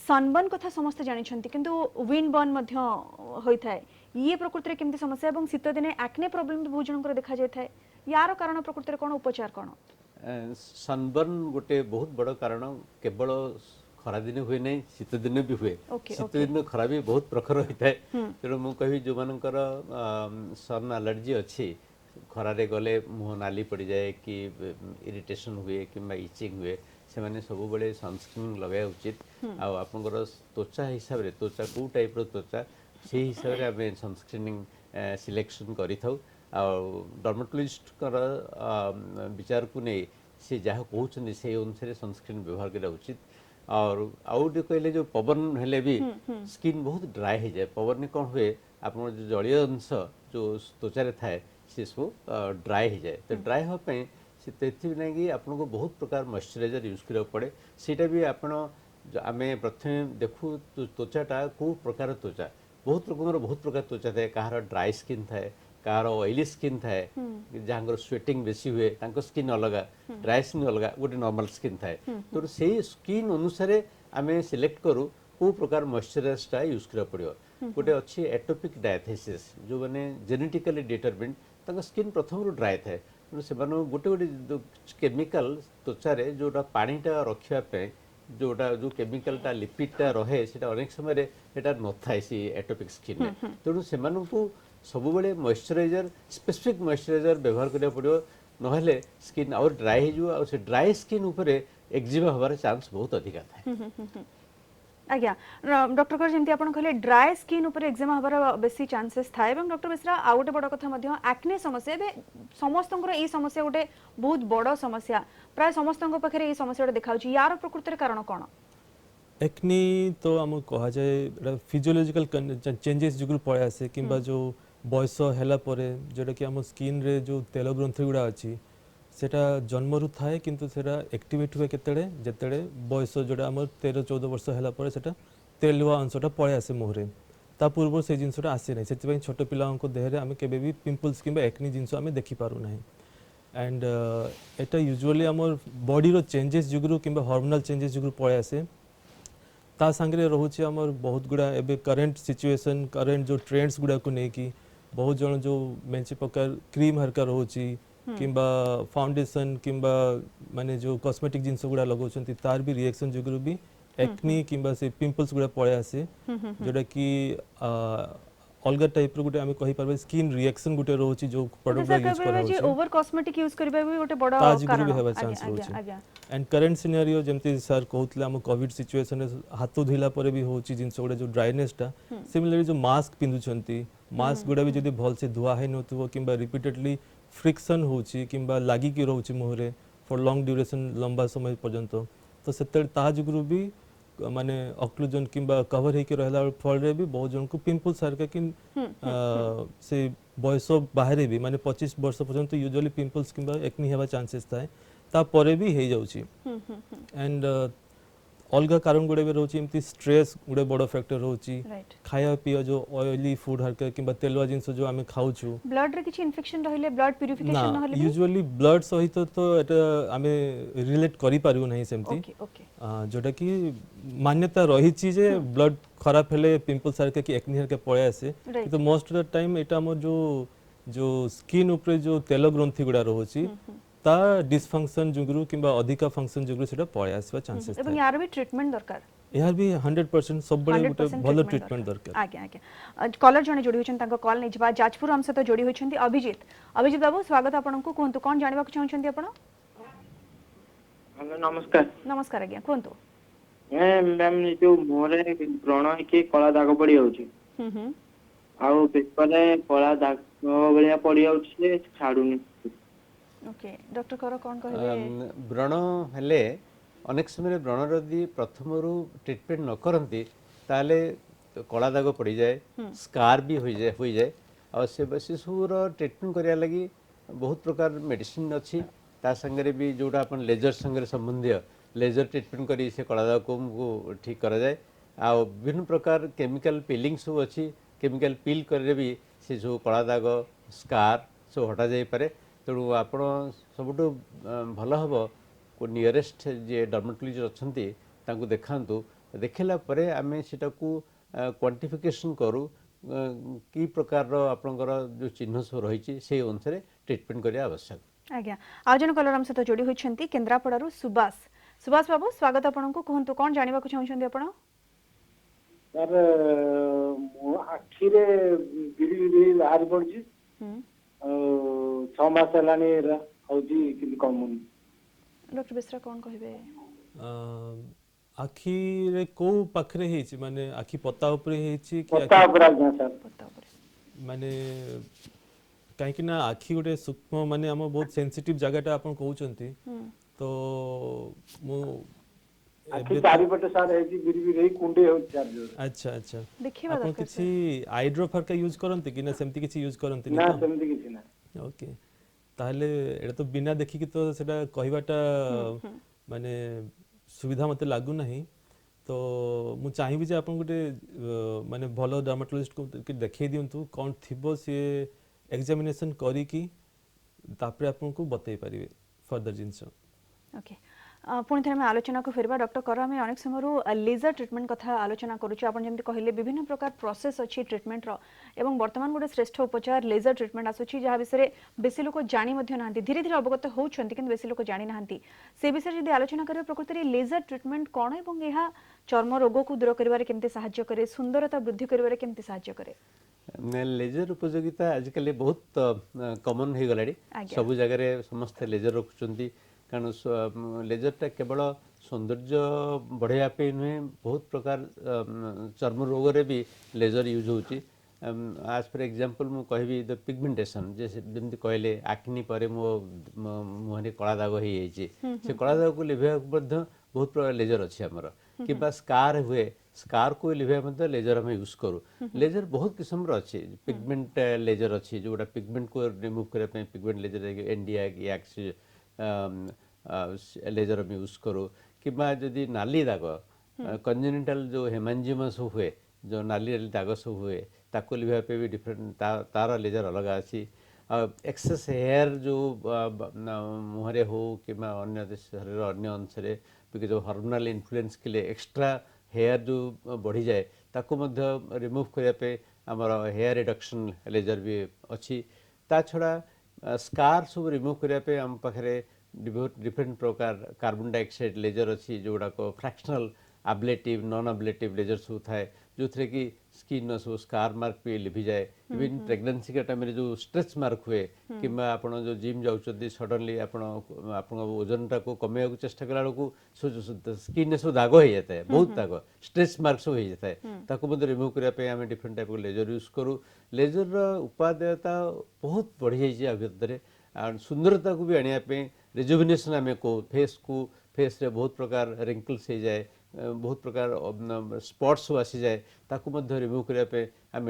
सनबर्न कथा समस्त जानिछंती किंतु विंड बर्न मध्ये होई थाए ये प्रकृति केमती समस्या एवं शीत दिने एक्ने प्रॉब्लम बहुत जनकर देखा जाय थाए यार कारण प्रकृति कोन उपचार कोन सनबर्न गोटे बहुत बड़ कारण केवल खरा दिन हुए नहीं शीत दिन भी हुए शीत दिन खरा भी बहुत प्रखर होता है तेणु मु कहि जो मानकर सन एलर्जी अच्छी खरारे गले मुह नाली पड़ जाए कि इरिटेशन हुए कि इचिंग हुए से माने सब बड़े सनस्क्रीन लगाया उचित आपर त्वचा हिसाब से त्वचा कौ टाइप त्वचा से हिसाब से आम सनस्क्रीनिंग सिलेक्शन करूँ डर्माटोलॉजिस्ट विचार को नहीं सी जहाँ कहते से अनुसार सनस्क्रीन व्यवहार करा उचित और आउट कहले जो पवन हेले भी स्किन बहुत ड्राई हो जाए पवन कौन हुए आप जो जलीय अंश जो त्वचा थाए सी सब ड्राई हो जाए तो ड्राई हाँपाई से कि आपको बहुत प्रकार मॉइस्चराइजर यूज करा पड़े सीटा भी आपण आम प्रथम देखू त्वचाटा कौ प्रकार त्वचा बहुत रकम बहुत प्रकार त्वचा थाए कहार ड्राई स्किन थाए कहार ऑयली स्किन थाए जहाँ स्वेटिंग बेसी हुए स्किन अलग ड्राई स्किन अलग गोटे नॉर्मल स्किन थाए तो से स्किन अनुसार आम सिलेक्ट करूँ कौ प्रकार मॉइस्चराइजरटा यूज करा पड़ो गोटे अच्छी एटोपिक डायथेसिस जो मैंने जेनेटिकली डिटरमिन्ड स्किन प्रथम ड्राई थाए से गोटे गोटे केमिकल त्वचारे जोटा पानीटा रखापी जोटा जो केमिकलटा लिपिडटा रहे से अनेक समय न थाए सी एटोपिक स्किन तेणु से सब बड़े मॉइस्चराइजर स्पेसिफिक मॉइस्चराइजर व्यवहार करा पड़ो नहेले स्किन और ड्राई हो ड्राई स्किन उपरे एक्जिमा होबार चांस बहुत अधिका थाए आज्ञा डॉक्टर कर जेमती आपण कहले ड्राई स्किन ऊपर एक्जिमा हबार बेसी चांसेस थाए एवं डॉक्टर बेसरा आ गोटे बड़ कथा मध्ये एक्ने समस्या बे समस्तंकर ई समस्या गोटे बहुत बड़ समस्या प्राय समस्तंक पाखरे ई समस्याटा देखाउची यार प्रकृतिर कारण कोन एक्ने तो हम कहा जाए फिजियोलॉजिकल चेंजेस जो पड़े आसे किंबा जो बयस हैला परे जोटा कि हम स्किन रे जो तेल ग्रंथि गुड़ा अच्छी सेटा जन्मरु थाए किंतु सेटा एक्टिवेट हुए केतेडे जेतेडे बयस जोटा हम 13-14 वर्ष हैला परे सेटा तेलुआ अंशटा पड़े आसे मुहरे ता पूर्व से जिनसटा आसे नै सेति छोट पिलाओं को देहरे आमे केबे भी पिंपल्स किंबा एक्ने जिनस आमे देखि पारु नै एंड एटा यूजुअली हमर बॉडी रो चेंजेस जुगरु किंबा हार्मोनल चेंजेस जुगरु पड़े आसे ता संगे रोचे आमर बहुत गुड़ा एबे करंट सिचुएशन करंट जो ट्रेंड्स गुड़ा को नहीं कि बहुत जन जो मेंचे प्रकार क्रीम हरका रोची किंबा फाउंडेशन किंबा माने जो कॉस्मेटिक जिनस गुड़ा लगाउछंती तार भी रिएक्शन जुगरु भी एक्ने किंबा से पिंपल्स गुड़ा पड़े आसे जोटा कि अलग टाइप रो गुटे आमे कहि परबे स्किन रिएक्शन गुटे रोची जो प्रोडक्ट यूज करा होची ओवर कॉस्मेटिक यूज करबा भी गोटे बड़ कारण भी हेबा चांस रोची एंड करंट सिनेरियो जेमती सर कहउतले हम कोविड सिचुएशन हाथ धोइला परे भी होची जिनस गुडा जो ड्राइनेस टा सिमिलरली जो मास्क पिंदुछंती मास्क गुडा भी जदी भल से धुआ है नथुव किंबा रिपीटेडली फ्रिक्शन होची किंबा लागी कि रहउची मुहरे फॉर लॉन्ग ड्यूरेशन लंबा समय पर्यंत तो सेते ता जुगरु भी माने ऑक्लूजन किंबा कवर हे के रहला फल रे भी बहुत जन को पिंपल्स हरका कि से बयस बाहरे भी माने 25 वर्ष पर्यंत यूजुअली पिंपल्स किंबा एक्ने हेबा चांसेस थाए ता परे भी हे जाउची एंड अलग कारण गुडे भी रहउची एमती स्ट्रेस गुडे बड़ फैक्टर रहउची खाया पिया जो ऑयली फूड हरका किंबा तेलवा जिंस जो आमे खाउछु ब्लड रे किछि इन्फेक्शन रहिले ब्लड प्यूरिफिकेशन न हले यूजुअली ब्लड सहित तो एटा आमे रिलेट करि पारियो नहीं सेमती ओके ओके जोटा कि मान्यता रही जे ब्लड खराब हेले पिंपल्स हरका कि एक्ने हरका पळे आसे तो मोस्ट ऑफ द टाइम एटा हमर जो स्किन ऊपर जो तेल ग्रंथि गुडा रहउची ता डिसफंक्शन जुगरु किंबा अधिका फंक्शन जुगरु सेटा पळे आसबा चांसेस एवं यार भी ट्रीटमेंट दरकार यार भी 100% सब बड़े गुटे भलो ट्रीटमेंट दरकार आगे आगे कॉलर जने जोडी होछन तांको कॉल नै जबा जाजपुर हम से तो जोडी होछन अभिजीत बाबू स्वागत आपन को कोंतु कोन जानिबा को चाहछन आपन हेलो नमस्कार नमस्कार आज्ञा कोंतु मैम जो मोरे व्रण के कला दाग पड़ी जाउची आउ पेपर रे कला दाग बलिया पड़ी जाउची छाडुनी ओके डॉक्टर कर कोन कहबे व्रण हेले अनेक समय व्रण यदि प्रथम ट्रीटमेंट न करती ताले कला दाग पड़ जाए स्कार भी हो जाए और से सबूर ट्रिटमेंट करने लगी बहुत प्रकार मेडिसिन अच्छी ता संगे भी जोड़ा अपन लेजर संगे संबंधी लेजर ट्रिटमेंट करी से कला दाग को ठीक करा जाए आ विभिन्न प्रकार केमिकल पिलिंग सब अच्छी केमिकल पिल करे भी से जो कला दाग स्कार सब हटा जाई पारे तेणु आपण सबुठ भल हम को नियरेस्ट जे डर्माटोलॉजिस्ट अच्छी तांको देखांतु देखला परे आमे सेटा को क्वांटिफिकेशन करू की प्रकार आपनकर जो चिन्ह सब रही से अनुसार ट्रीटमेंट करिया आवश्यक। आज्ञा आज जन कलर हम सहित जोड़ी होइछंती केन्द्रापड़ारू सुभाष सुभाष बाबू स्वागत आपनको कहंतु कोन जानिबा को चाहउछंती आपण सर मो आखि रे बिरी बिरी बाहर पड़जी 6 मास लानी होजी कि कमुन डॉक्टर बेसरा कोन कहबे आखि रे को पाखरे हेछि माने आखि पत्ता ऊपर हेछि कि पत्ता ऊपर आज्ञा सर पत्ता ऊपर माने काहे कि ना आखि गोटे सूक्ष्म माने हम बहुत सेंसिटिव जगहटा आपण कहउचंती तो मो आखि चारि पटे सर हेछि बिरी बिरी कुंडे हो सर जो अच्छा अच्छा देखिबा आपण दरकार किछि आई ड्रॉप हरका यूज करंती कि ना सेमती किछि यूज करंती ना सेमती किछि ना ओके ताहले एटा तो बिना देखि कि तो सेटा कहिबाटा माने सुविधा मते लागू नहीं तो मु चाहिबी जे आपन गुटे माने भलो डर्माटोलॉजिस्ट को कि देखै दियंतु कोन थिबो से एग्जामिनेशन करी कि तापरे आपन को बतै परिबे फर्दर जिंस ओके पुणी थे आलोचना को फेरबा डॉक्टर कर आम अनेक समय लेजर ट्रिटमेंट कथा आलोचना करुच्छे आप जमी कहले विभिन्न प्रकार प्रोसेस अच्छी ट्रिटमेंट एवं वर्तमान गोटे श्रेष्ठ उपचार लेजर ट्रिटमेंट आसूची जहाँ विषय बेसी लोक जानी ना धीरे धीरे अवगत होती कि बेसी लोक जानी ना से विषय जब आलोचना करें प्रकृति में लेजर ट्रिटमेंट कौन और यह चर्म रोग को दूर कर साहाय्य करे सुंदरता वृद्धि कर साहाय्य करे लेजर उपयोगिता आजिकल बहुत कमन हो गलाड़ी सब जगह समस्त लेजर रखुंट कारण लेजरटा केवल सौंदर्य बढ़ाई नुहे बहुत प्रकार चर्म रोग रे भी लेजर यूज होची आज फॉर एग्जांपल मु कहबी द पिगमेंटेशन जैसे जमती कहले आक्नी परे मो मुहरे कला दाग हो जाइए से कला दाग को लिभा बहुत प्रकार लेजर अच्छी आमर कि स्कार हुए स्कार को लिभा लेजर हम यूज करूँ लेजर बहुत किस्म अच्छी पिगमेंट लेजर अच्छी जोटा पिगमेंट को रिमूव करने पिगमेंट लेजर एनडिया लेजर हम यूज करूँ कि जदि नाली दाग कंजेनिटल जो हेमांजिमस हुए जो नाली दाग सब हुए ताको लिभा भी डिफरेंट तार लेजर अलग अच्छी एक्सेस हेयर जो मुहरे हो कि अन्य शरीर अन्य अंश जो हार्मोनल इन्फ्लुएंस के लिए एक्स्ट्रा हेयर जो बढ़ी जाए ताको रिमूव करने आमर हेयर रिडक्शन लेजर भी अच्छी ता छड़ा स्कार सब रिमूव करने आम पाखे डिफरेंट प्रकार कार्बन डाइऑक्साइड लेजर अच्छी जोड़ाक fractional ablative non ablative laser सब थाए जो थे कि स्किन सब स्कार मार्क भी लिभि जाए इवन प्रेगनेंसी के टाइम जो स्ट्रेच मार्क हुए कि जो जिम जाऊँ सडनली आप ओजनटा को कमे चेष्टा कला बेलू स्किन सब दाग हो जाता है बहुत दाग स्ट्रेच मार्क सब हो जाता है रिमूव करने आम डिफरेंट टाइप लेजर यूज करूँ लेजर उपादेयता बहुत बढ़ी जाए भितर और सुंदरता को भी आने रिजुविनेशन आम को फेस रे बहुत प्रकार रिंकल्स हो जाए बहुत प्रकार स्पॉट्स आसी जाए ताकू रिमूव करने आम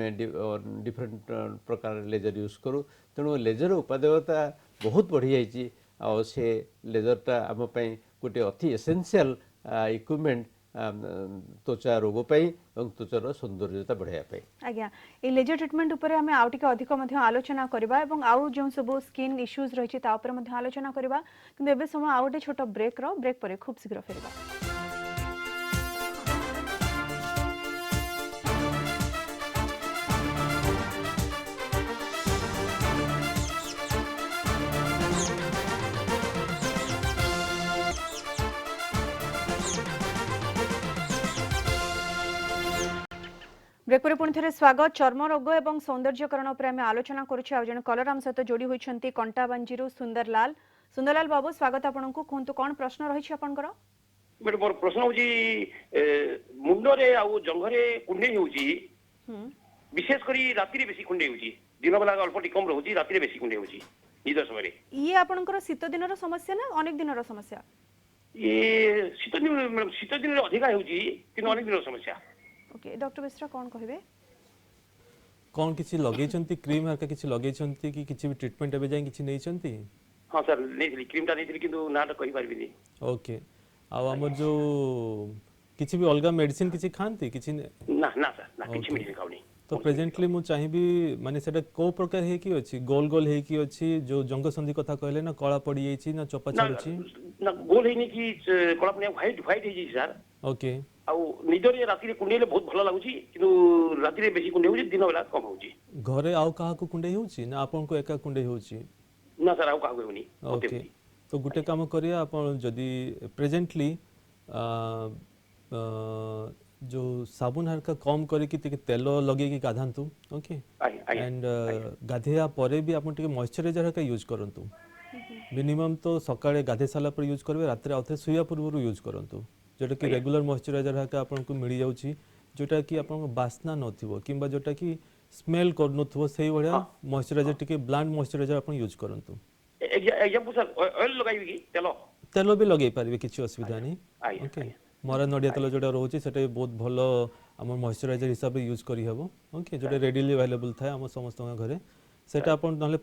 डिफरेंट प्रकार लेजर यूज करूँ तेणु लेजर उपादेयता बहुत बढ़ी जाइए और से लेजरटा आम गोटे अति एसेंशियल इक्विपमेंट त्वचा रोग त्वचार सौंदर्यता बढ़ाई आज्ञा ये लेजर ट्रिटमेंट उपरे हमें आउ टिके अधिक आलोचना करबा एवं आउ जो सब स्किन इश्यूज रही ता उपरे आलोचना करबा किंतु एबे समय आउ गोटे छोट ब्रेक पर खूब शीघ्र फेरबा। ब्रेक पर पुणी थे स्वागत चर्म रोग और सौंदर्यकरण उपर आम आलोचना करुच्छे आज जन कलर आम सहित जोड़ी होती कंटाबांजीरू सुंदरलाल बाबू स्वागत आपको कहतु कौन प्रश्न रही आपंकर मैडम मोर प्रश्न हूँ मुंडरे आउ जंघरे कुंडे होउची विशेष करी राति बेसी कुंडे होउची दिन बेला अल्प कम रहुची राति बेसी कुंडे होउची निद समय ये आपनकर शीत दिन समस्या ना अनेक दिन समस्या ये शीत दिन मैडम शीत दिन अधिका होउची कि अनेक दिन समस्या ओके डॉक्टर मिश्रा कौन कहबे कौन किसी लगेइछंती क्रीम हरका किसी लगेइछंती कि किसी भी ट्रीटमेंट एबे जाय किसी नैछंती हाँ सर नहीं क्रीमटा नहीं किंतु नाटा कहि पारबिनी ओके आ हमर जो किसी भी अलगा मेडिसिन किसी खांती किसी ना ना सर ना किछि मेडिसिन खाउनी तो प्रेजेंटली मु चाहिबी माने सेटा को प्रकार हे की अछि गोल गोल हे की अछि जो जंग संधि कथा कहले ना कळा पड़ी जाईछि ना चपा छाडुछि ना गोल हेनी कि कला पनिया व्हाइट व्हाइट हे जी सर ओके आउ निदरे राति रे कुंडेले बहुत भलो लागुची किंतु राति रे बेसी कुंडे होची दिन बेला कम होची घरे आउ काहा को कुंडे होउछि ना आपन को एका कुंडे होउछि ना सर आउ का होनी ओके तो गुटे काम करिया आपन जदी प्रेजेंटली जो साबुन हरका कम करे कि तेल लगे कि गाधांतु ओके एंड गाधेया परे भी आपन टिके मॉइस्चराइजर हरका यूज करंतु मिनिमम तो सकाळे गाधे साला पर यूज करबे रात्रे आउथे सुया पूर्व यूज करंतु जोटा कि रेगुलर मॉइस्चराइजर हरका आपन को मिली जाउची जोटा कि आपन को बासना नथिबो किंबा जोटा कि स्मेल करनथबो सेही बढिया मॉइस्चराइजर टिके ब्लांड मॉइस्चराइजर आपन यूज करंतु एग्जांपल सर ऑयल लगाइबी कि तेल भी लगे पारिबे किछि असुविधा नहीं ओके मरा नडिया तेल जोटा रोची सेटा बहुत भलो हमर मॉइस्चराइजर हिसाब से यूज करी हबो ओके जोटा रेडिली अवेलेबल थाए हम समस्त घरे सेटा अपन नले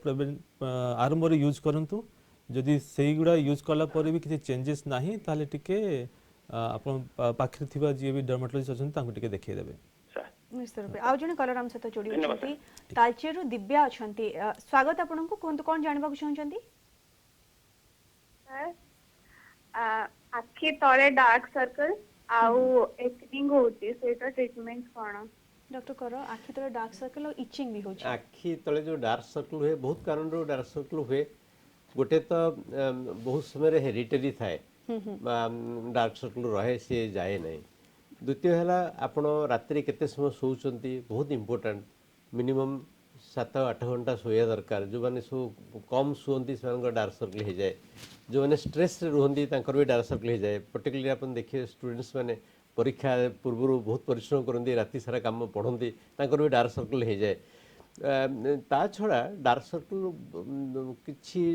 आरंभ रे यूज करंतु जदि सेही गुडा यूज करला पर भी किछि चेंजेस नाही ताले टिके अपन पाखरे थिबा जे भी डर्मेटोलॉजिस्ट अछन तांको टिके देखै देबे निश्चित रूपे आउ जने कलर हम सहित जोड़ी होछंती तालचेरु दिव्या अछंती स्वागत आपनकु कोन कोन जानबा चाहछंती आखि तले डार्क सर्कल आउ एक्निंग होती सेटा ट्रीटमेंट कोन डॉक्टर करो आखि तले डार्क सर्कल और इचिंग भी होछ आखि तले जो डार्क सर्कल हुए बहुत कारण रो डार्क सर्कल हुए गोटे तो बहुत समय रे हेरिटेरी थाए डार्क सर्कल रहे से जाए नहीं द्वितीय है आपण रात्रि केते समय सोचंती बहुत इंपोर्टेंट मिनिमम 7-8 घंटा सोया दरकार जो माने सो कम सुंती से डार्क सर्कल हो जाए जो माने स्ट्रेस रे रुहंती तांकर भी डार्क सर्कल हो जाए पर्टिकुलरली अपन देखिए स्टूडेंट्स माने परीक्षा पूर्व बहुत परिश्रम करती राति सारा काम पढ़ती तांकर भी डार्क सर्कल हो जाए ता छड़ा डार्क सर्कल किछि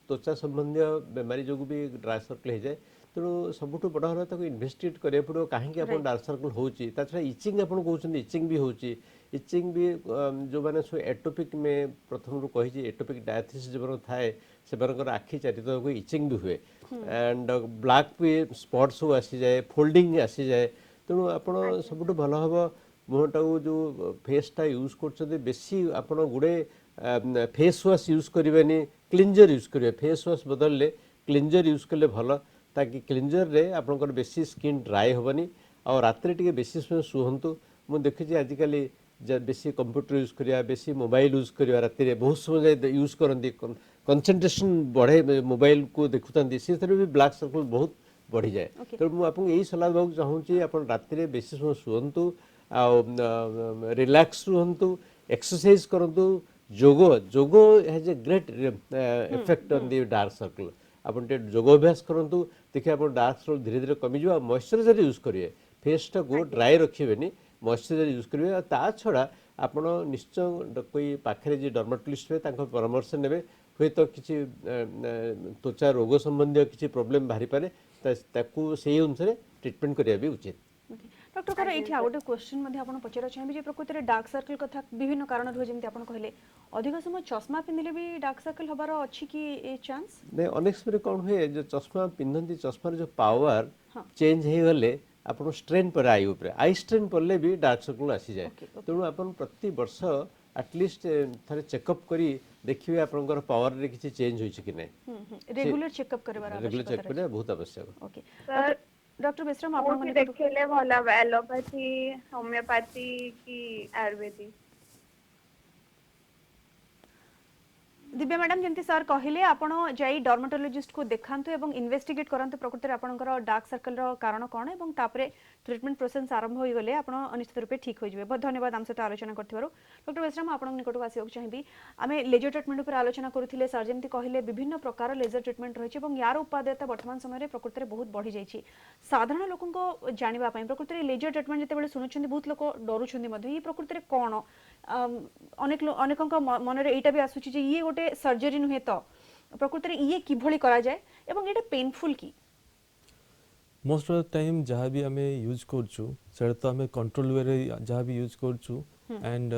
त्वचा संबंधी बेमारी जो भी डार्क सर्कल हो जाए तेणु सबुठ बड़ हला ताको इन्वेस्टिगेट करिया पड़ो कहीं अपन डार्क सर्कल होची ता छड़ा इचिंग अपन कहउछन इचिंग भी होची इचिंग भी जो माने सो एटोपिक में प्रथम रू कहि जे एटोपिक डायथिस जबर थाए से बरकर आखि चारित को इचिंग भी हुए एंड ब्लैक भी स्पॉट्स हो आसी जाए फोल्डिंग आसी जाए तेणु आपण सबुठ भल हबो मुहटा जो फेसटा यूज कर बेसी आपण गुड़े फेस वाश यूज करेनि क्लींजर यूज करेंगे फेस वाश बदलले क्लींजर यूज कले भल ताकि क्लींजर रे आपनकर बेसी स्किन ड्राई होबनी और रात्रि टिके बेसी समय सुहंतु मु देखि आजिकल बेसी कंप्यूटर यूज करिया बेसी मोबाइल यूज करिया राति रे बहुत समय यूज करंती कंसंट्रेशन बढ़े मोबाइल को देखुतांती से थरे भी ब्लैक सर्कल बहुत बढ़ी जाए तो मु आपन एही सलाह देबाक चाहूची आपन राति रे बेसी समय सुहंतु आ रिलैक्स रहंतु एक्सरसाइज करंतु जोगो has a great effect on the dark circle अपन टे योगाभ्यास करंतु देखिए अपन डार्क सर्कल धीरे धीरे कमी जावा मॉइस्चराइजर यूज करिए फेस टा को ड्राई रखिबेनी मॉइस्चराइजर यूज करिए ता छड़ा आपण निश्चय कोई पाखरे जे डर्मेटोलॉजिस्ट है तांको परामर्श नेबे होय तो किछि त्वचा रोग संबंधी किछि प्रॉब्लम बाहरी पारे ताकू सेही अनुसार ट्रीटमेंट करिया भी उचित डॉक्टर कर एठी आउट क्वेश्चन मध्ये आपण पचरा चाहिबे जे प्रकृति रे डार्क सर्कल कथा विभिन्न कारण रह जेमति आपण कहले अधिक समय चश्मा पिनले भी डार्क सर्कल हबार अछि कि ए चांस ने अनेक समय कोन होय जे चश्मा पिनंती चश्मा जो पावर चेंज हे गले आपण स्ट्रेन पर आई ऊपर आई स्ट्रेन पड़ले भी डार्क सर्कल आसी जाए तेणु आपण प्रति वर्ष एटलीस्ट थारे चेकअप करी देखिए आपनकर पावर रे किछि चेंज होई छै कि नै रेगुलर चेकअप करबार आवश्यकता रेगुलर चेक करे बहुत आवश्यक ओके सर डॉक्टर बेस्ट्रम आपण को देखले भला एलोपैथी होमियोपैथी की आयुर्वेदिक दिव्या मैडम जंती सर कहले आपण जाई डर्मेटोलॉजिस्ट को देखांतु एवं इन्वेस्टिगेट करंतु प्रकृति रे आपनकर डार्क सर्कल रो कारण कोन एवं तापरे ट्रीटमेंट प्रोसेस आरंभ होई गले आपण निश्चित रूपे ठीक होई जबे बहुत धन्यवाद हम सहित आलोचना करथिबारो डॉक्टर बेस्ट्रम आपण निकट को आसियो चाहिबी आमे लेजर ट्रीटमेंट ऊपर आलोचना करथिले सर जंती कहले विभिन्न प्रकार लेजर ट्रीटमेंट रहिछि एवं यार उपादेयता वर्तमान समय रे प्रकृति रे बहुत बढ़ी जाइछि साधारण लोकन को जानिबा पई प्रकृति रे लेजर ट्रीटमेंट जते बेले सुनुछन्ती बहुत लोक डरुछन्ती मध्ये ई प्रकृति रे कोन अनेकक मन रे एटा भी आसुछि जे ये गोटे सर्जरी नुहे तो प्रकृति रे ये किभली करा जाय एवं एटा पेनफुल की मोस्ट ऑफ द टाइम जहाँ भी आम यूज करछु सेटा तो आम कंट्रोल वे रे जहाँ भी यूज करछु एंड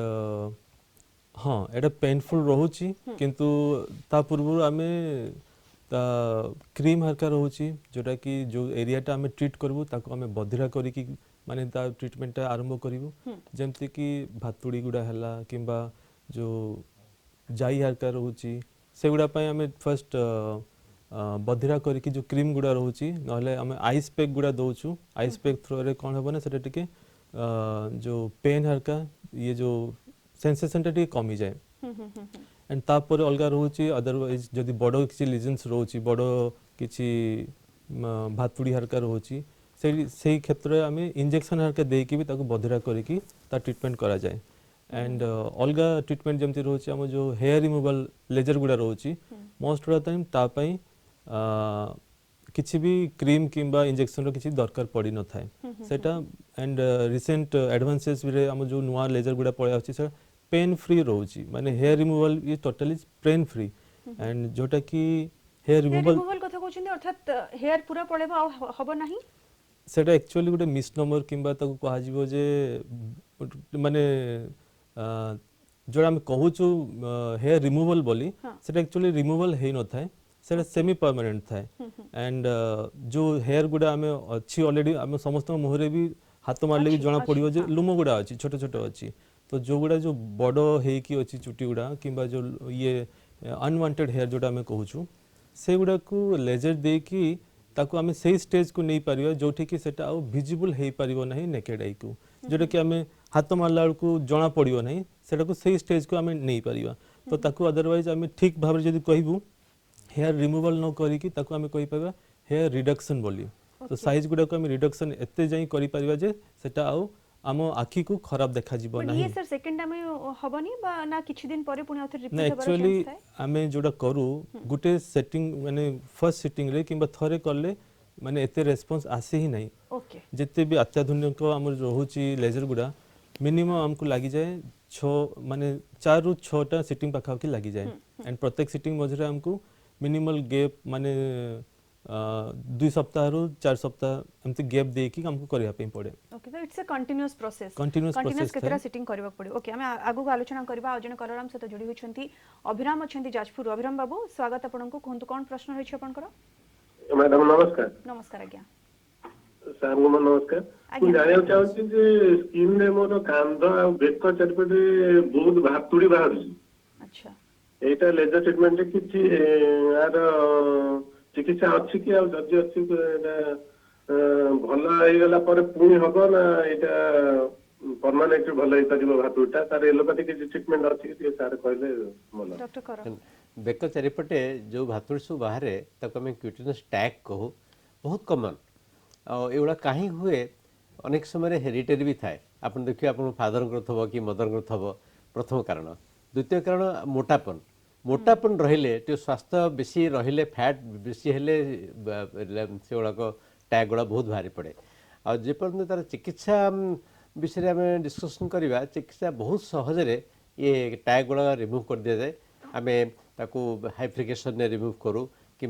हाँ एटा पेनफुल रोची किंतु ता पूर्व आम क्रीम हरका रोची जोटा कि जो एरियाटा आम ट्रीट करबू ताको आम बधिरा करिकी माने ता ट्रीटमेंटा आरंभ करिवु जेमति कि भातुड़ी गुडा हला किंबा जो जाई हरका रोची सेगुडा पय आम फर्स्ट बधिरा करिकी जो क्रीम गुडा रोची नहले आम आइस पैक गुडा दोछु आइस पैक थ्रो रे कोन हबो ना सेटा टिके जो पेन हरका ये जो सेंसेशन टा टिके कमी जाए एंड तापर अलगा रोची अदरवाइज जदि बड़ किसी लीजन्स रोची बड़ किसी भातुड़ी हरका रोची से क्षेत्र में आम इंजेक्शन हरका देकी भी ताको बधिरा करिकी ता ट्रीटमेंट करा जाए एंड अलगा ट्रीटमेंट जमती रोची आम जो हेयर रिमूवल लेजर गुडा रोची मोस्ट ऑफ द टाइम ता पई किसी भी क्रीम किंबा इंजेक्शन रो किसी दरकार पड़ी न थाए सेटा एंड रिसेंट एडवांसेस भी आम जो नुआ लेजर गुडा पळे आछि से पेन फ्री रोची माने hair removal is totally pain free and जोटा कि हेयर रिमूवल कथा कहउछिन अर्थात हेयर पूरा पळेबा हबो नाही सेटा एक्चुअली गोटे मिसनमर किंबा ताको कहा जीवो जे माने जोड़ा हम कहूछु हेयर रिमूवल बोली सेटा एक्चुअली रिमूवल हे न थाए सेटा सेमी परमानेंट थाए एंड जो हेयर गुडा हमें अच्छी ऑलरेडी हम समस्त मुहरे भी हाथ मारले भी जना पड़ियो जे लुम गुडा अछि छोटे छोटे अछि तो जो गुडा जो बड़ो हे की अछि चुटी गुडा किंबा जो ये अनवांटेड हेयर जोटा हमें कहूछु से गुडा को लेजर दे की ताको हमें सही स्टेज को नहीं पारियो जोठी कि सेटा आ विजिबल हे पारियो नहीं नेकेड आई को जोटा कि हमें हाथ मारला को जना पड़ियो नहीं सेटा को सही स्टेज को हमें नहीं पारियो तो ताको अदरवाइज हमें ठीक भाव जदी कहबू हेयर रिमूवल न करी कि ताको हमें कहि पाबा हेयर रिडक्शन बोली तो साइज गुडा को हमें रिडक्शन एते जाई करि पारिबा जे सेटा आ आम आखि को खराब देखा जीवो नहीं ये सर सेकंड टाइम हबनी बा ना किछि दिन परे पुनी अथर रिपीट ना हेबार एक्चुअली चांस थाए आमे जोडा करू गुटे सेटिंग माने फर्स्ट सिटिंग रे किंबा थरे करले माने एते रेस्पॉन्स आसे ही नहीं ओके जिते भी अत्याधुनिक हमर रहूची लेजर गुडा मिनिमम हमको लागि जाए 6 माने 4 रु 6 टा सिटिंग पाखा की लागि जाए एंड प्रत्येक सिटिंग मझरे हमको मिनिमल गैप माने 2 सप्ताह रु 4 सप्ताह एमती गैप दे की हमको करिया पे पड़े ओके तो it's a continuous process continuous केतरा सिटिंग करबा पड़े ओके हम आगु को आलोचना करबा आ जने कलराम से जोड़ी होछंती अभिराम अछंती जाजपुर अभिराम बाबू स्वागत आपनको कोहंतु कोन प्रश्न होइछ आपनकर मैडम नमस्कार नमस्कार आज्ञा सर नमस्कार ମୁଁ ଜାଣିବାକୁ ଚାହୁଁଛି ଯେ ସ୍କିନ୍ ରେ ମୋର କାନ୍ଧ ଆଉ ବେକ ଚାରିପଟେ ବହୁତ ଭାତୁଡି ବାହାରୁଛି अच्छा ଏଇଟା ଲେଜର ଟ୍ରିଟମେଣ୍ଟ ରେ କିଛି ଆର ଚିକିତ୍ସା ଅଛି କି ଆଉ ଯଦି ଅଛି ଏଇଟା ଭଲ ହେଇଗଲା ପରେ ପୁଣି ହବ ନା ଏଇଟା परमानेंट ଭଲ ହେଇପାରିବ ଭାତୁଡିଟା ତାର ଏଲୋପାଥି କିଛି ଟ୍ରିଟମେଣ୍ଟ ଅଛି କି ସାର୍ କହିଲେ ଭଲ डॉक्टर करो बेक चारिपटे जो भातुड़ी सब बाहर ताको आम क्यूटेनस टैग कहू बहुत कमन आउड़ा कहीं हुए अनेक समय हेरिटेरी भी थाए आप देखिए आप फादर थब कि मदर थब प्रथम कारण द्वितीय कारण मोटापन मोटापन रहिले तो स्वास्थ्य बेसी रहिले फैट बेसी हेले से गुड़ाक टैग गुड़ा बहुत भारी पड़े आ जेपर्यंत तार चिकित्सा विषय आम डिस्कसन करवा चिकित्सा बहुत सहजरे ये टैग गुड़ा रिमूव कर दि जाए आम ताकू हाइफ्रिकेशन ने रिमूव करूँ कि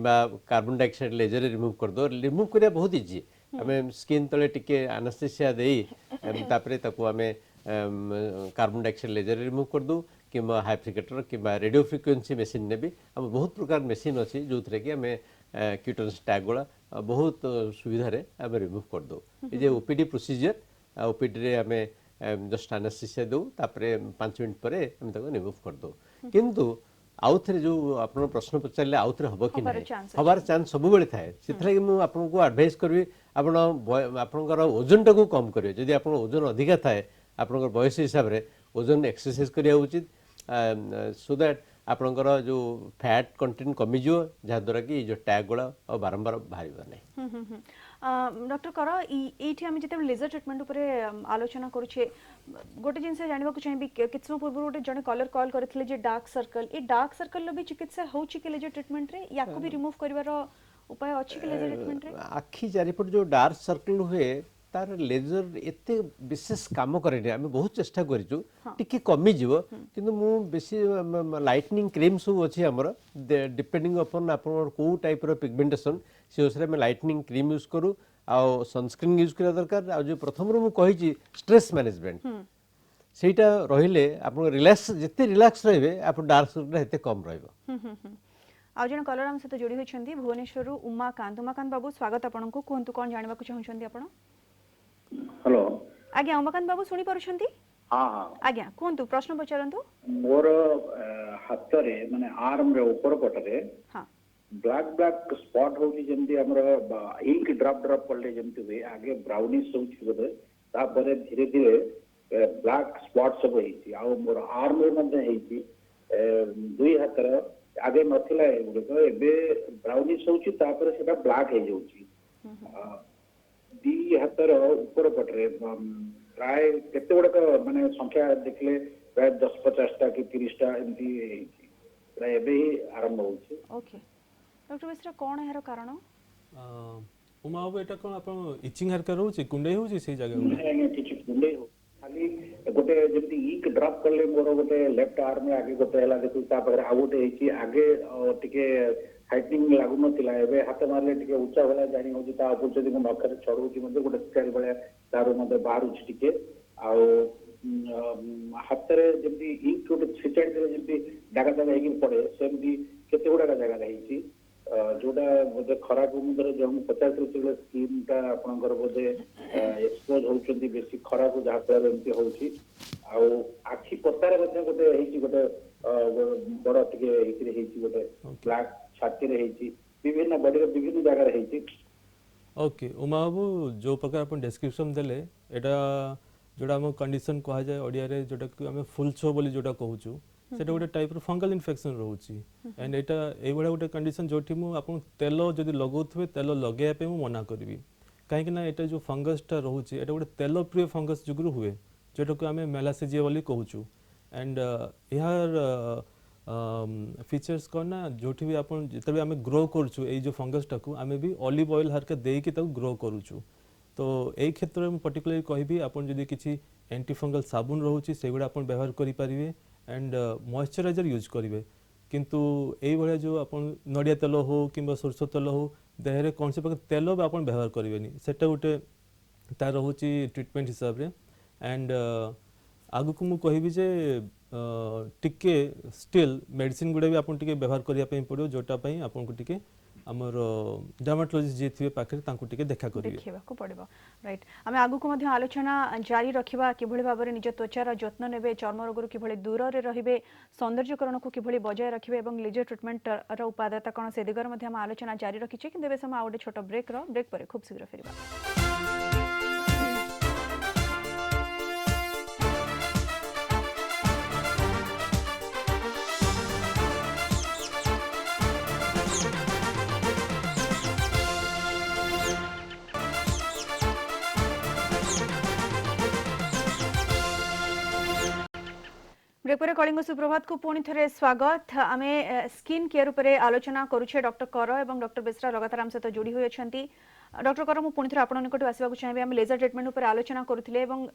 कार्बन डाइऑक्साइड लेजर रिमूव कर दो रिमूव करिया बहुत इजी आम स्किन तले टिके एनेस्थेसिया देई तापरे ताकू आम कार्बन डाइऑक्साइड लेजर रिमूव कर दो कि हाइफ्रिकेटर कि रेडियो फ्रिक्वेंसी मशीन ने भी आम बहुत प्रकार मशीन अच्छी जो थे कि आम क्यूटेनस टैग गुड़ा बहुत सुविधा आम रिमूव कर दो ये ओपीडी प्रोसीजर ओपीडी रे आम जस्ट एनेस्थेसिया दो तापरे 5 मिनट पर आम ताको रिमूव कर दो किंतु आउ थे जो आप प्रश्न पचारे आउ थे हम कि हबार चांस सब बेले थाए से मुझे एडवाइस करी आपणकर ओजन टाक कम करेंगे जदि आप ओजन अधिका थाए आपणकर बयस हिसाब से ओजन एक्सरसाइज करा उचित सो दैट आपणकर जो फैट कंटेंट कमिज जहाद्वारा कि जो टैग गुड़ा बारंबार बाहर नहीं डॉक्टर कर ये आम जो लेजर ट्रिटमेंट उपर आलोचना करुचे गोटे जिन जानवा चाहिए कि समय पूर्व गोटे जन कलर कॉल करते डार्क सर्कल ये डार्क सर्कल भी चिकित्सा हो लेजर ट्रिटमेंट रे या को भी रिमूव कर उपाय अच्छी कि लेजर ट्रिटमेंट रे आखि चारिपट जो डार्क सर्कल हुए तार लेजर एते विशेष काम करे आम बहुत चेष्टा करूँ टी कमी जीव किंतु मु बेसी लाइटनिंग क्रीम सब अच्छी आमर डिपेंडिंग अपन आप कौ टाइप पिगमेंटेशन से अनुसार लाइटनिंग क्रीम यूज करूँ आउ सनस्क्रीन यूज करा दरकार आ जो प्रथम रो मु कहि स्ट्रेस मैनेजमेंट सेटा रहिले आप रिलैक्स जिते रिलैक्स रहिबे आप डार्क सर्कल हेते कम रहइबो। आज जन कलर आम सहित जोड़ी होती भुवनेश्वर उमाकांत बाबू स्वागत आपको कहतु कौन जानवा चाहते आप? हेलो आज्ञा उमाकांत बाबू शुणी पारुछंती? हाँ हाँ आज्ञा कहतु प्रश्न पचारंतु। मोर हाथ रे माने आर्म रे ऊपर पटरे हाँ ब्लैक ब्लैक स्पॉट होची जेमती हमर इंक ड्रॉप ड्रॉप पड़ले जेमती हुए आगे ब्राउनिश होची बोले तापरे धीरे धीरे ब्लैक स्पॉट सब होईची आ मोर आर्म रे मध्ये हेची दुई हाथ रे आगे नथिला एगुड़े तो एबे ब्राउनिश होची तापरे सेटा ब्लैक हे जाउची दी हाथ रे ऊपर पटरे प्राय केते गुड़े माने संख्या देखले प्राय 10-50टा कि 30टा एमती हेची प्राय एबे ही आरंभ होची। ओके डॉक्टर मिश्रा कौन है कारण? उमा बाबू एटा कोन आपण इचिंग हरका रहउची कुंडे होउची से जगह नहीं किछि कुंडे हो खाली गोटे जेमती इंक ड्रॉप करले मोर गोटे लेफ्ट आर्म में आगे गोटे हला देखु ता पर आ गोटे हेची आगे टिके हाइटनिंग लागु नथिला एबे हाथ मारले टिके ऊंचा होला जानि होची ता ऊपर जदि को नखरे छड़उची मध्ये गोटे स्केल बळे तारो मध्ये बाहर उछि टिके आ हाथ रे जेमती इंक गोटे छिचड़ दे जेमती दागा दागा हेकी पड़े सेमती केते गुडा जगह रहिची जोटा बोधे खरा को मुदर जो 50 स्किन टा आपनकर बोधे एक्सपोज होउचंती बेसी खरा को जहा पर एमती होउची आ आखि पतारे मध्ये गोटे हेची गोटे बड़ टिके हेची हेची गोटे ब्लैक छाती रे हेची विभिन्न बॉडी रे विभिन्न जगह रे हेची। ओके उमा बाबू जो प्रकार अपन डिस्क्रिप्शन देले एटा जोटा हम कंडीशन कहा जाए ओडिया रे जोटा हम फुल छो बोली जोटा कहूचू सेटा गोटे टाइप रो फंगल इन्फेक्शन रहउची एंड एटा ए बडा गोटे कंडीशन जोठी मु आपन तेल जदी लगौथबे तेल लगाय पे मु मना करबी काहे कि ना एटा जो फंगस टा रहउची एटा गोटे तेल प्रिय फंगस जुगुरु हुए जोटा को हमें मेलासेजिया बोली कहूचू एंड यार फीचर्स कोन ना जोठी भी आपन जतबे हमें ग्रो करचू ए जो फंगस टा को हमें भी ऑलिव ऑयल हरके देई कि ताको ग्रो करूचू तो ए क्षेत्र में पर्टिकुलरली कहबी आपन जदी किछि एंटी फंगल साबुन रहउची सेगुडा आपन व्यवहार करि परिबे एंड मॉइस्चराइजर यूज करेंगे किंतु यही भाया जो अपन नड़िया तेल हो कि सोरष तेल हो देहरे कौन से प्रकार तेल भी आप व्यवहार करेंगे सेटा गोटे तार रोचे ट्रिटमेंट हिसाब से एंड आगु को मु कहबी जे टिके स्टिल मेडिसिन गुडे भी आपन टिके व्यवहार करिया पई पड़ो जोटा पई आपन को टिके हमर डर्मेटोलॉजिस्ट जे थिबे पाखे तांको टिके देखा करिवे देखिबा को पड़िबो राइट आमे आगु को मध्ये आलोचना जारी रखिबा किभଳି भाबरे निज त्वचार जत्न नेबे चर्म रोगरु किभଳି दूर रे रहिबे सौंदर्यकरण को किभଳି बजाय रखिबे एवं लेजर ट्रीटमेंट र उपादेयता कोन से दिगर मध्ये हम आलोचना जारी रखिछे किंतु बे समय आउडे छोटो ब्रेक परे खूब शीघ्र फेरिबा। ब्रेक पर कलिंग सुप्रभात को पुणी थे स्वागत आमे स्किन केयर उपरे आलोचना करुछे डॉक्टर कर एवं डॉक्टर बेसरा लगातार आम सहित जोड़ी होई अछंती। डॉक्टर कर मु पुणी थे आपण निकट आसवा को चाहिबे आमे लेजर ट्रीटमेंट उपरे आलोचना करुथिले एवं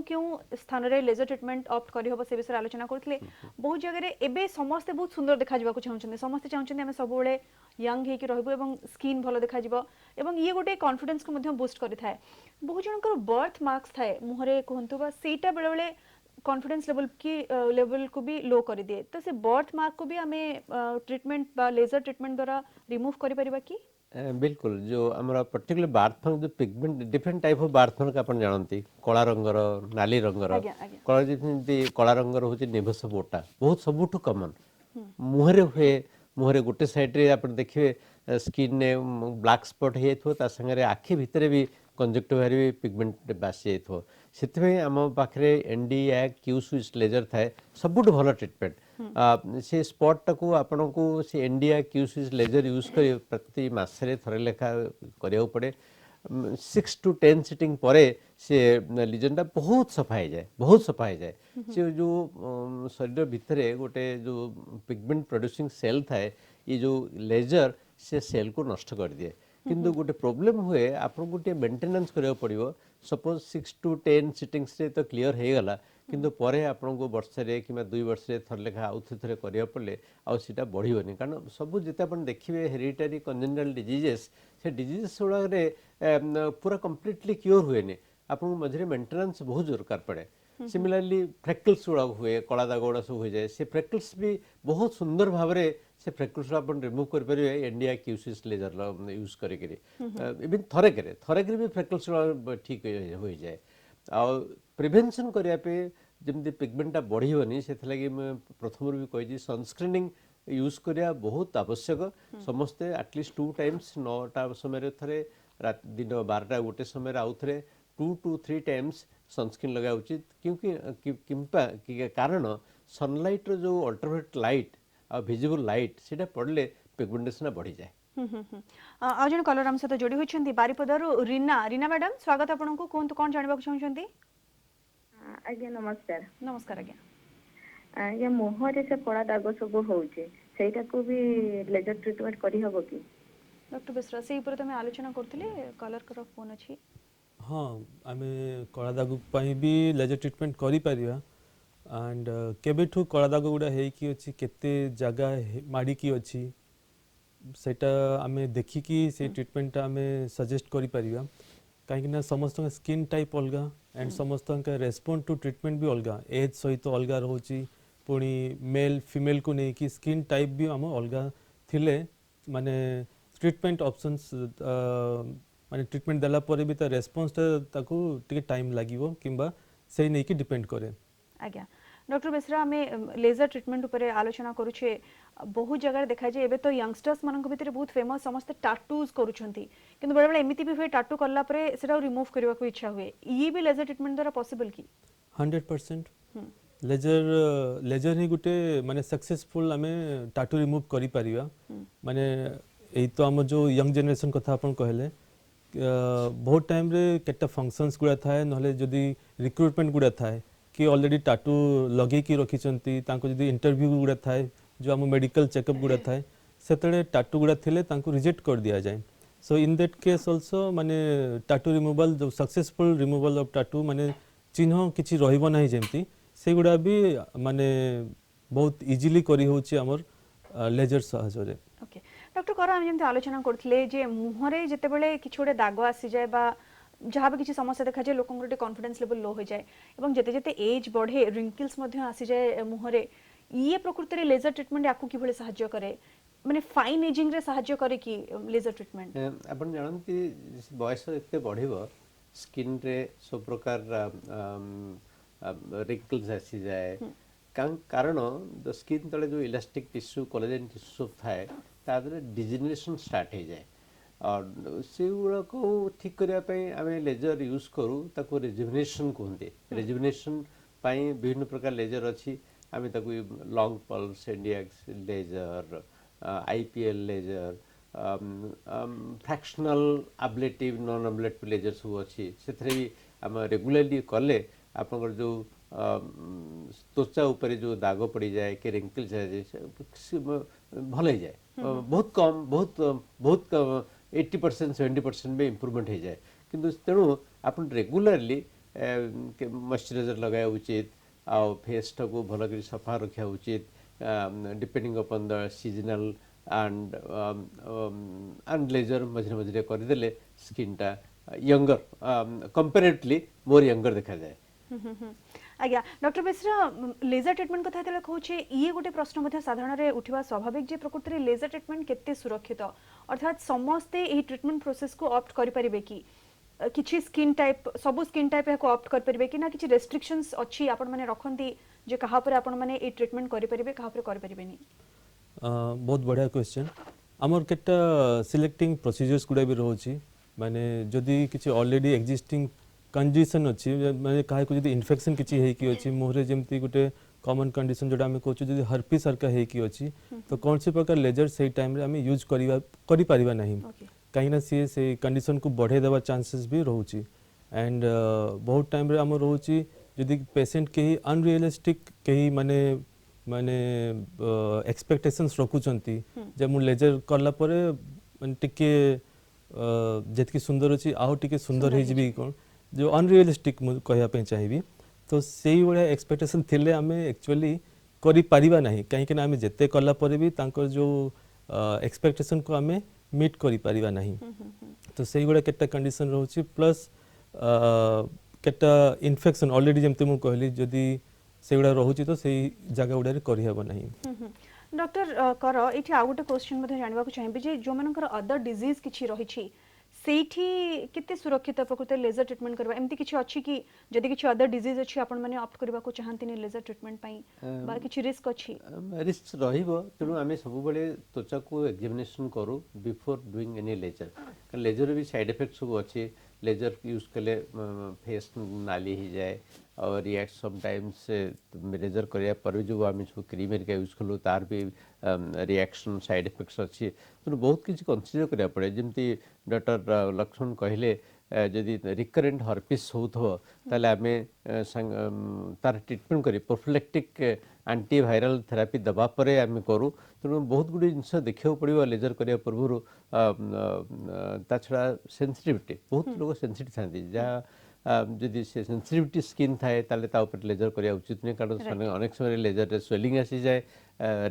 केउ स्थान रे लेजर ट्रीटमेंट ऑप्ट करि होबो से विषय आलोचना करुथिले। बहुत जगह रे एबे समस्त बहुत सुंदर देखा जिबा को चाहउछन्ते समस्त चाहउछन्ते आमे सब बेले यंग हे कि रहबो एवं स्किन भलो देखा जिवो एवं ये गोटे कॉन्फिडेंस को मध्ये बूस्ट करि थाए। बहुत जनकर बर्थ मार्क्स थाए मुहरे कोहंतु बा सेटा बेले बेले कॉन्फिडेंस लेवल को भी लो कर दिए तो से बर्थ मार्क को भी हमें ट्रीटमेंट बा लेजर ट्रीटमेंट द्वारा रिमूव करि परिबा की? बिल्कुल जो हमरा पर्टिकुलर बार्थ फंक जो पिगमेंट डिफरेंट टाइप ऑफ बार्थ फंक अपन जानती कला रंगर नाली रंगर कला जेमती कला रंगर होची निभस बोटा बहुत सबुठ कॉमन मुहरे हुए मुहरे गोटे साइड रे अपन देखिए स्किन ने ब्लैक स्पॉट हे थो ता संगे आखि भितरे भी कंजक्टिवा रे पिगमेंट बासी थो सेतबे हम पाखरे एनडी या क्यू स्विच लेजर थाए सबुठ भलो ट्रीटमेंट से स्पॉट टाको आपन को से एनडी या क्यू स्विच लेजर यूज कर प्रति मास रे थरे लेखा करिया पड़े 6 to 10 सिटिंग परे से लीजन बहुत सफा हो जाए बहुत सफा हो जाए से जो शरीर भितर गोटे जो पिगमेंट प्रोड्यूसिंग सेल थाए ये जो लेजर से सेल को नष्ट कर दिए किंतु गोटे प्रॉब्लम हुए आपन गोटे मेंटेनेंस करिया पड़िबो सपोज 6 to 10 सिटिंग्स रे तो क्लियर हे गला किंतु परे आपको वर्षे कि 2 वर्षे थर लेखा आउ थे करा पड़े आटा बढ़ोनी कारण सब जिते आप देखिए हेरिडिटरी कंजेनिटल डिजीजेस से डिजीजेस गुड़ा पूरा कंप्लीटली क्योर हुए आपको मझे मेंटेनेंस बहुत दरकार पड़े सिमिलरली फ्रेकल्स गुड़ा हुए कला दाग गुड़ा सब हो जाए से फ्रेकल्स भी बहुत सुंदर भाव में से फ्रेकल्स आप रिमूव करेंगे इंडिया क्यूसिस लेजर यूज करें इवन थरेक भी फ्रेकल्स गुड़ा ठीक हो जाए आ प्रिवेंशन करने जमी पिगमेंटा बढ़ोनी से प्रथम भी कही सनस्क्रीनिंग यूज करा बहुत आवश्यक समस्ते एटलिस्ट 2 टाइम्स 9टा समय थे दिन 12टा गोटे समय आउ थे 2 to 3 टाइम्स सनस्क्रीन लगा उचित क्योंकि कारण सनलाइट जो अल्ट्रावायलेट लाइट आ विजिबल लाइट से पड़े पिगमेंटेशन बढ़ी जाए। आज जन कलर आम सहित जोड़ी होती बारिपदारू रीना रीना मैडम स्वागत आपको कहतु कौन जानवा चाहते? आज्ञा नमस्कार। नमस्कार आज्ञा। आज्ञा मुहरे से कला दाग सब होउचे सेटा को भी लेजर ट्रीटमेंट करी हबो की? डॉक्टर बेसरा से ऊपर तमे आलोचना करथिले कलर कर फोन अछि। हाँ आमे कला दाग पई भी लेजर ट्रीटमेंट करी परिया एंड केबेठू कला दाग गुड़ा हे कि अछि केते जगह माडी की अछि सेटा आमे देखि कि से ट्रीटमेंट आमे सजेस्ट करी परिया कहीं ना समस्त स्किन टाइप अलगा एंड समस्त रेस्पॉन्ड टू ट्रीटमेंट भी अलगा एज सहित अलगा रोची पुणी मेल फीमेल को नहीं कि स्किन टाइप भी आम अलगा थिले माने ट्रीटमेंट ऑप्शंस माने ट्रीटमेंट देला परे भी ता रेस्पॉन्स ताको टिके टाइम लागिवो किंबा से नहीं कि डिपेंड करे। आज्ञा डॉक्टर बेसरा आमे लेजर ट्रीटमेंट ऊपर आलोचना करूछे बहुत जगह देखा जाए एबे तो यंगस्टर्स मानक भितर बहुत फेमस समस्त टैटूज करूछंती किंतु बड़े बड़े एमिति भी हुए टैटू करला परे सेटा रिमूव करबा को इच्छा हुए ये भी लेजर ट्रीटमेंट द्वारा पॉसिबल की? 100% लेजर ही गुटे माने सक्सेसफुल आमे टैटू रिमूव करी परिया माने एई तो हम जो यंग जनरेशन कथा अपन कहले बहुत टाइम रे केटा फंक्शंस गुड़ा थाए नहले जदी रिक्रूटमेंट गुड़ा थाए कि ऑलरेडी टैटू लगे की रखिचंती तांको जदी इंटरव्यू गुड़ा थाए जो आम मेडिकल चेकअप गुड़ा थाए से टैटू गुड़ा थिले तांको रिजेक्ट कर दिया जाए। सो इन दैट केस आल्सो माने टैटू रिमूवल जो सक्सेसफुल रिमूवल ऑफ टैटू माने चिन्ह किछि रहइबो नाही जेमती से गुड़ा भी माने बहुत इजीली करी होछि हमर लेजर सहायरे। ओके डॉक्टर कर हम जेमती आलोचना करथिले जे मुहरे जते बेले किछि गोटे दाग आसी जाय बा जहाँ भी किसी समस्या देखा जाए लोक कॉन्फिडेंस लेवल लो हो जाए और जिते जिते एज बढ़े रिंकल्स आसी जाए मुहरे ये प्रकृति में लेजर ट्रीटमेंट आपको किभले सहाय्य करे माने फाइन एजिंग रे सहाय्य करे कि लेजर ट्रीटमेंट? आपण जानती बयस एते बढ़िबो स्किन रे सब प्रकार रिंकल्स आसी जाए कारण द स्किन तले जो इलास्टिक टिश्यू कोलेजन टिश्यू थाए तादरे डिजेनरेशन स्टार्ट हो जाए और से गुड़ा को ठीक करने आम लेजर यूज करूँ ताको रेजुविनेशन कहते रेजुविनेशन विभिन्न प्रकार लेजर अच्छी आम लॉन्ग पल्स इंडियाक्स laser IPL laser fractional ablative non ablative laser सब अच्छी से भी आम रेगुलरली कले आप जो त्वचा उपरे जो दाग पड़ जाए कि रिंकल्स भल हो जाए बहुत कम बहुत 80% 70% में इम्प्रूवमेंट हो जाए किंतु तेणु आप रेगुलरली मॉइस्चराइजर लगाया उचित आ फेस को भल कर सफा रखा उचित depending upon the seasonal and laser मझे मझे करदे स्किन टा यंगर कंपेरेटिवली मोर यंगर देखा जाए। आज्ञा डॉक्टर बेसरा लेजर ट्रीटमेंट कथा हेतले कहूचे ये गोटे प्रश्न मध्ये साधारण रे उठिबा स्वाभाविक जे प्रकृति रे लेजर ट्रीटमेंट केते सुरक्षित अर्थात समस्ते एही ट्रीटमेंट प्रोसेस को ऑप्ट करि परिबे कि किछि स्किन टाइप सब स्किन टाइप को ऑप्ट कर परिबे कि ना किछि रेस्ट्रिक्शंस अछि आपण माने रखंती जे कहा पर आपण माने ए ट्रीटमेंट करि परिबे कहा पर करि परिबेनी? बहुत बढ़िया क्वेश्चन आमर केटा सिलेक्टिंग प्रोसीजर्स गुडा भी रहउची माने जदी किछि ऑलरेडी एग्जिस्टिंग कंडीशन अच्छी माने काहे को जदी इन्फेक्शन किछि हे कि अछि मुहरे जेमती गुटे कॉमन कंडीशन जोडा हमें कहछु जदी हर्पीस सरका हे कि अछि तो कौन से प्रकार लेजर सही टाइम रे हमें यूज करि परिबा नहीं कहीं ना से कंडीशन को बढ़े देवा चांसेस भी रहउची एंड बहुत टाइम रे हम रहउची जदी पेशेंट के अनरियलिस्टिक के माने माने एक्सपेक्टेशंस रखुचंती जे मु लेजर करला परे माने टिके जेतकी सुंदर अछि आउ टिके सुंदर हे जिबी कोन जो अनरियलिस्टिक कहया पे चाहिबी तो सेही भाया एक्सपेक्टेशन थिले आमे एक्चुअली करि परिबा नाही काहे ना आमे जेते कला परे भी तांकर जो एक्सपेक्टेशन को आमे मीट करि परिबा नाही तो सेही गुडा केटा कंडीशन रहउची प्लस केटा इन्फेक्शन ऑलरेडी जेमते मु कहली जदी सेगुडा रहउची तो सेही जगह गुडा रे करि हेबो नाही डॉक्टर कर एठी आ गोटे क्वेश्चन मध्ये जानबा को चाहिबे जे जो मानकर अदर डिजीज किछि रहिछि सेठी किते सुरक्षित प्रकृति लेजर ट्रीटमेंट करबा एमती किछि अछि कि जदि किछि अदर डिजीज अछि आपण माने ऑप्ट करबा को चाहंती नि लेजर ट्रीटमेंट पई बा किछि रिस्क अछि रिस्क रहिबो तेणु आमे सब बेले त्वचा को एग्जामिनेशन करू बिफोर डूइंग एनी लेजर कारण लेजर भी साइड इफेक्ट सब अछि लेजर यूज कले फेस नाली ही जाए और रिएक्ट समटाइम्स लेजर करिया पर जो आम सब क्रीम एरिका यूज कलु तार भी रिएक्शन साइड इफेक्ट्स अच्छी तो बहुत किसी कनसीडर करा पड़े जमती डॉक्टर लक्ष्मण कहले जदि रिकरेंट हर्पिस होथो ताले आमे तार ट्रीटमेंट करी प्रोफिलैक्टिक एंटीवायरल थेरापी दबा परे आमे करू तेणु बहुत गुडी जिनस देखियो पड़िबो लेजर करिया पूर्व ता छड़ा सेंसिटिविटी बहुत लोग सेंसिटिव थांती जहाँ जदि से सेंसिटिविटी स्किन थाए ताले ता ऊपर लेजर करिया उचित नहीं कारण अनेक समय लेजर रे स्वेलिंग आसी जाए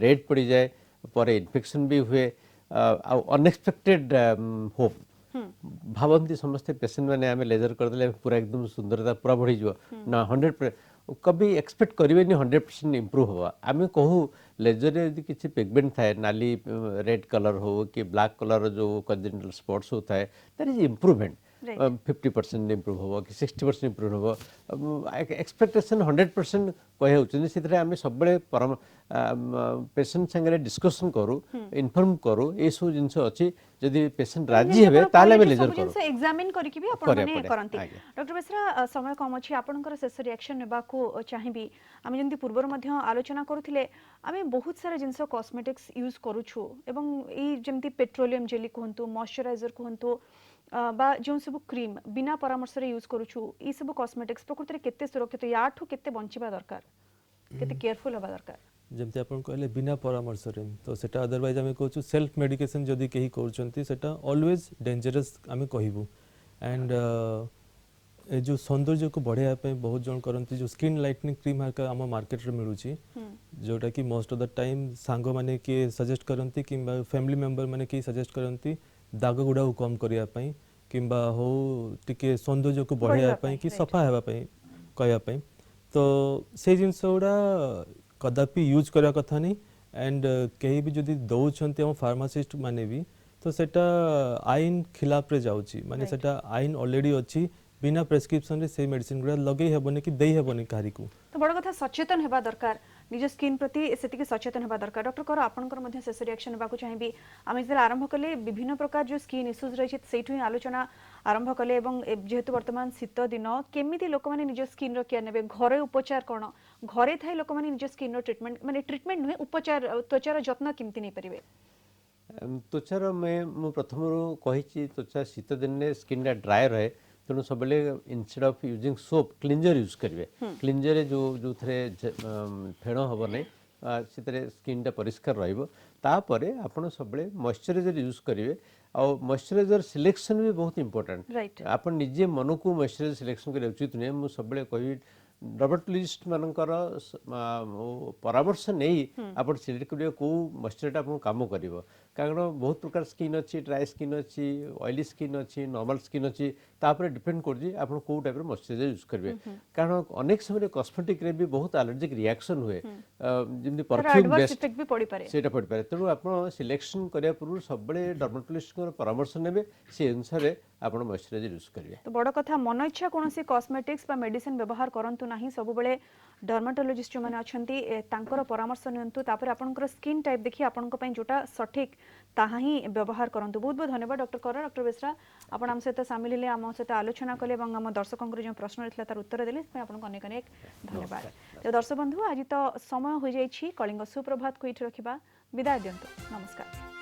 रेड पड़ी जाए पर इन्फेक्शन भी हुए अनएक्सपेक्टेड होप भावंती समस्ते पेशेंट मैंने आम लेजर करदे पूरा एकदम सुंदरता पूरा बढ़ी जो ना 100% कभी एक्सपेक्ट करेंगे 100% इम्प्रूव हुआ आम कहूँ लेजर यदि किसी पिगमेंट थाए नाली रेड कलर हो कि ब्लैक कलर जो कंजेनिटल स्पॉट्स होता है दैट इज इम्प्रूवमेंट 50% इम्प्रूव हो कि 60% इम्प्रूव हो एक्सपेक्टेशन 100% कहे से आम सब पेशेंट संगे डिस्कशन करूँ इनफॉर्म करूँ ये सब जिन अच्छी जदि पेशेंट राजी हेबे ताले हम लेजर करूँ एग्जामिन करके भी आपण माने करंती डॉक्टर बेसरा समय कम अछि आपनकर शेष रिएक्शन नेबा को चाहिबी आम जंती पूर्वर मध्य आलोचना करूथिले आमे बहुत सारा जिंस कॉस्मेटिक्स यूज करूछु एवं ई जंती पेट्रोलियम जेली कहंतु मॉइस्चराइजर कहंतु बा जो सब क्रीम बिना परामर्श रे यूज करूछु ई सब कॉस्मेटिक्स प्रकृति रे केते सुरक्षित याठू केते बंचिबा दरकार केते केयरफुल होबा दरकार जमते आपण कहले बिना परामर्श रे तो सेटा अदरवाइज आमे कहूछु सेल्फ मेडिकेशन जदी केही करचंती सेटा ऑलवेज डेंजरस आमे कहिबु एंड ए जो सौंदर्य को बढ़ाया पे बहुत जन करंती जो स्किन लाइटनिंग क्रीम हरका हम मार्केट रे मिलुची जोटा कि मोस्ट ऑफ द टाइम सांगो माने के सजेस्ट करंती किबा फैमिली मेंबर माने के सजेस्ट करंती दाग गुडा को कम करिया पई किबा हो टिके सौंदर्य को बढ़ाया पई कि सफा हेबा पई कहया पई तो से जिंस गुडा कदापि यूज करा कथा नहीं एंड कहीं भी जदि दौरान हम फार्मासिस्ट माने भी तो सेटा आईन खिलाफ रे जाउची माने सेटा आईन ऑलरेडी अच्छी बिना प्रेस्क्रिप्शन रे से मेडिसिन गुडा लगे हेबनी कि देई हेबनी कारी को तो बड़ कथा सचेतन हेबा दरकार निज स्किन प्रति सेतिके सचेतन हेबा दरकार डॉक्टर कर आपनकर मध्य शेष रिएक्शन हेबा को चाहिबी आमे जे आरंभ कले विभिन्न प्रकार जो स्किन इश्यूज रही सेठु ही आलोचना आरंभ कले एवं जेहेतु वर्तमान शीत दिन केमिति लोक माने निज स्किन रो केयर नेबे घरे उपचार कोन घरे थाई लोक माने निज स्किन रो ट्रीटमेंट माने ट्रीटमेंट नुहे उपचार त्वचार जत्न केमिति नै परिबे त्वचार मैं प्रथम कही त्वचा शीत दिन स्किन ड्राई रहे तेणु सब instead of using soap cleanser use करेंगे क्लींजर जो जो थे फेण हम ना से स्किन टा परिष्कार रही आपड़ सब मॉइस्चराइजर यूज करेंगे और मॉइस्चराइजर सिलेक्शन भी बहुत इंपोर्टेंट आप निजे मन को मॉइस्चराइजर सिलेक्शन करने उचित नुहे मुझे सब कह डर्माटोलॉजिस्ट मानकर परामर्श नहीं आप सिलेक्ट करेंगे कौ मॉइस्चराइजर आप काम कर कारण बहुत प्रकार स्किन अच्छी ड्राई स्किन अच्छी ऑयली स्किन अच्छी नॉर्मल स्किन अच्छी तापर डिपेंड कर कौ टाइप मॉइस्चराइजर यूज करेंगे कारण अनेक समय कॉस्मेटिक रे भी बहुत एलर्जिक रिएक्शन हुए जमी परफ्यूम बेस्ट से पड़ पाए तेणु आप सिलेक्शन करने पूर्व सब डर्माटोलॉजिस्ट परामर्श ने से अनुसार आप मॉइस्चराइजर यूज करेंगे तो बड़ कथा मन इच्छा कौन कॉस्मेटिक्स बा मेडिसिन व्यवहार करंतु नाही सब बेले डर्माटोलॉजिस्ट जो माने अछंती तांकर परामर्श नियंतु तापर आपनकर स्किन टाइप देखि आपनक पई जोटा सठिक ताहा ही व्यवहार करंतु बहुत बहुत धन्यवाद डॉक्टर कर डॉक्टर बेसरा आपण हम सहित शामिल हेले हम सहित आलोचना कले एवं हम दर्शकों जो प्रश्न रहला तार उत्तर देले आपन अनेक अनेक धन्यवाद तो दर्शक बंधु आज तो समय हो जाई छी कलिंग सुप्रभात को इठ रखिबा विदाय दियंतु नमस्कार।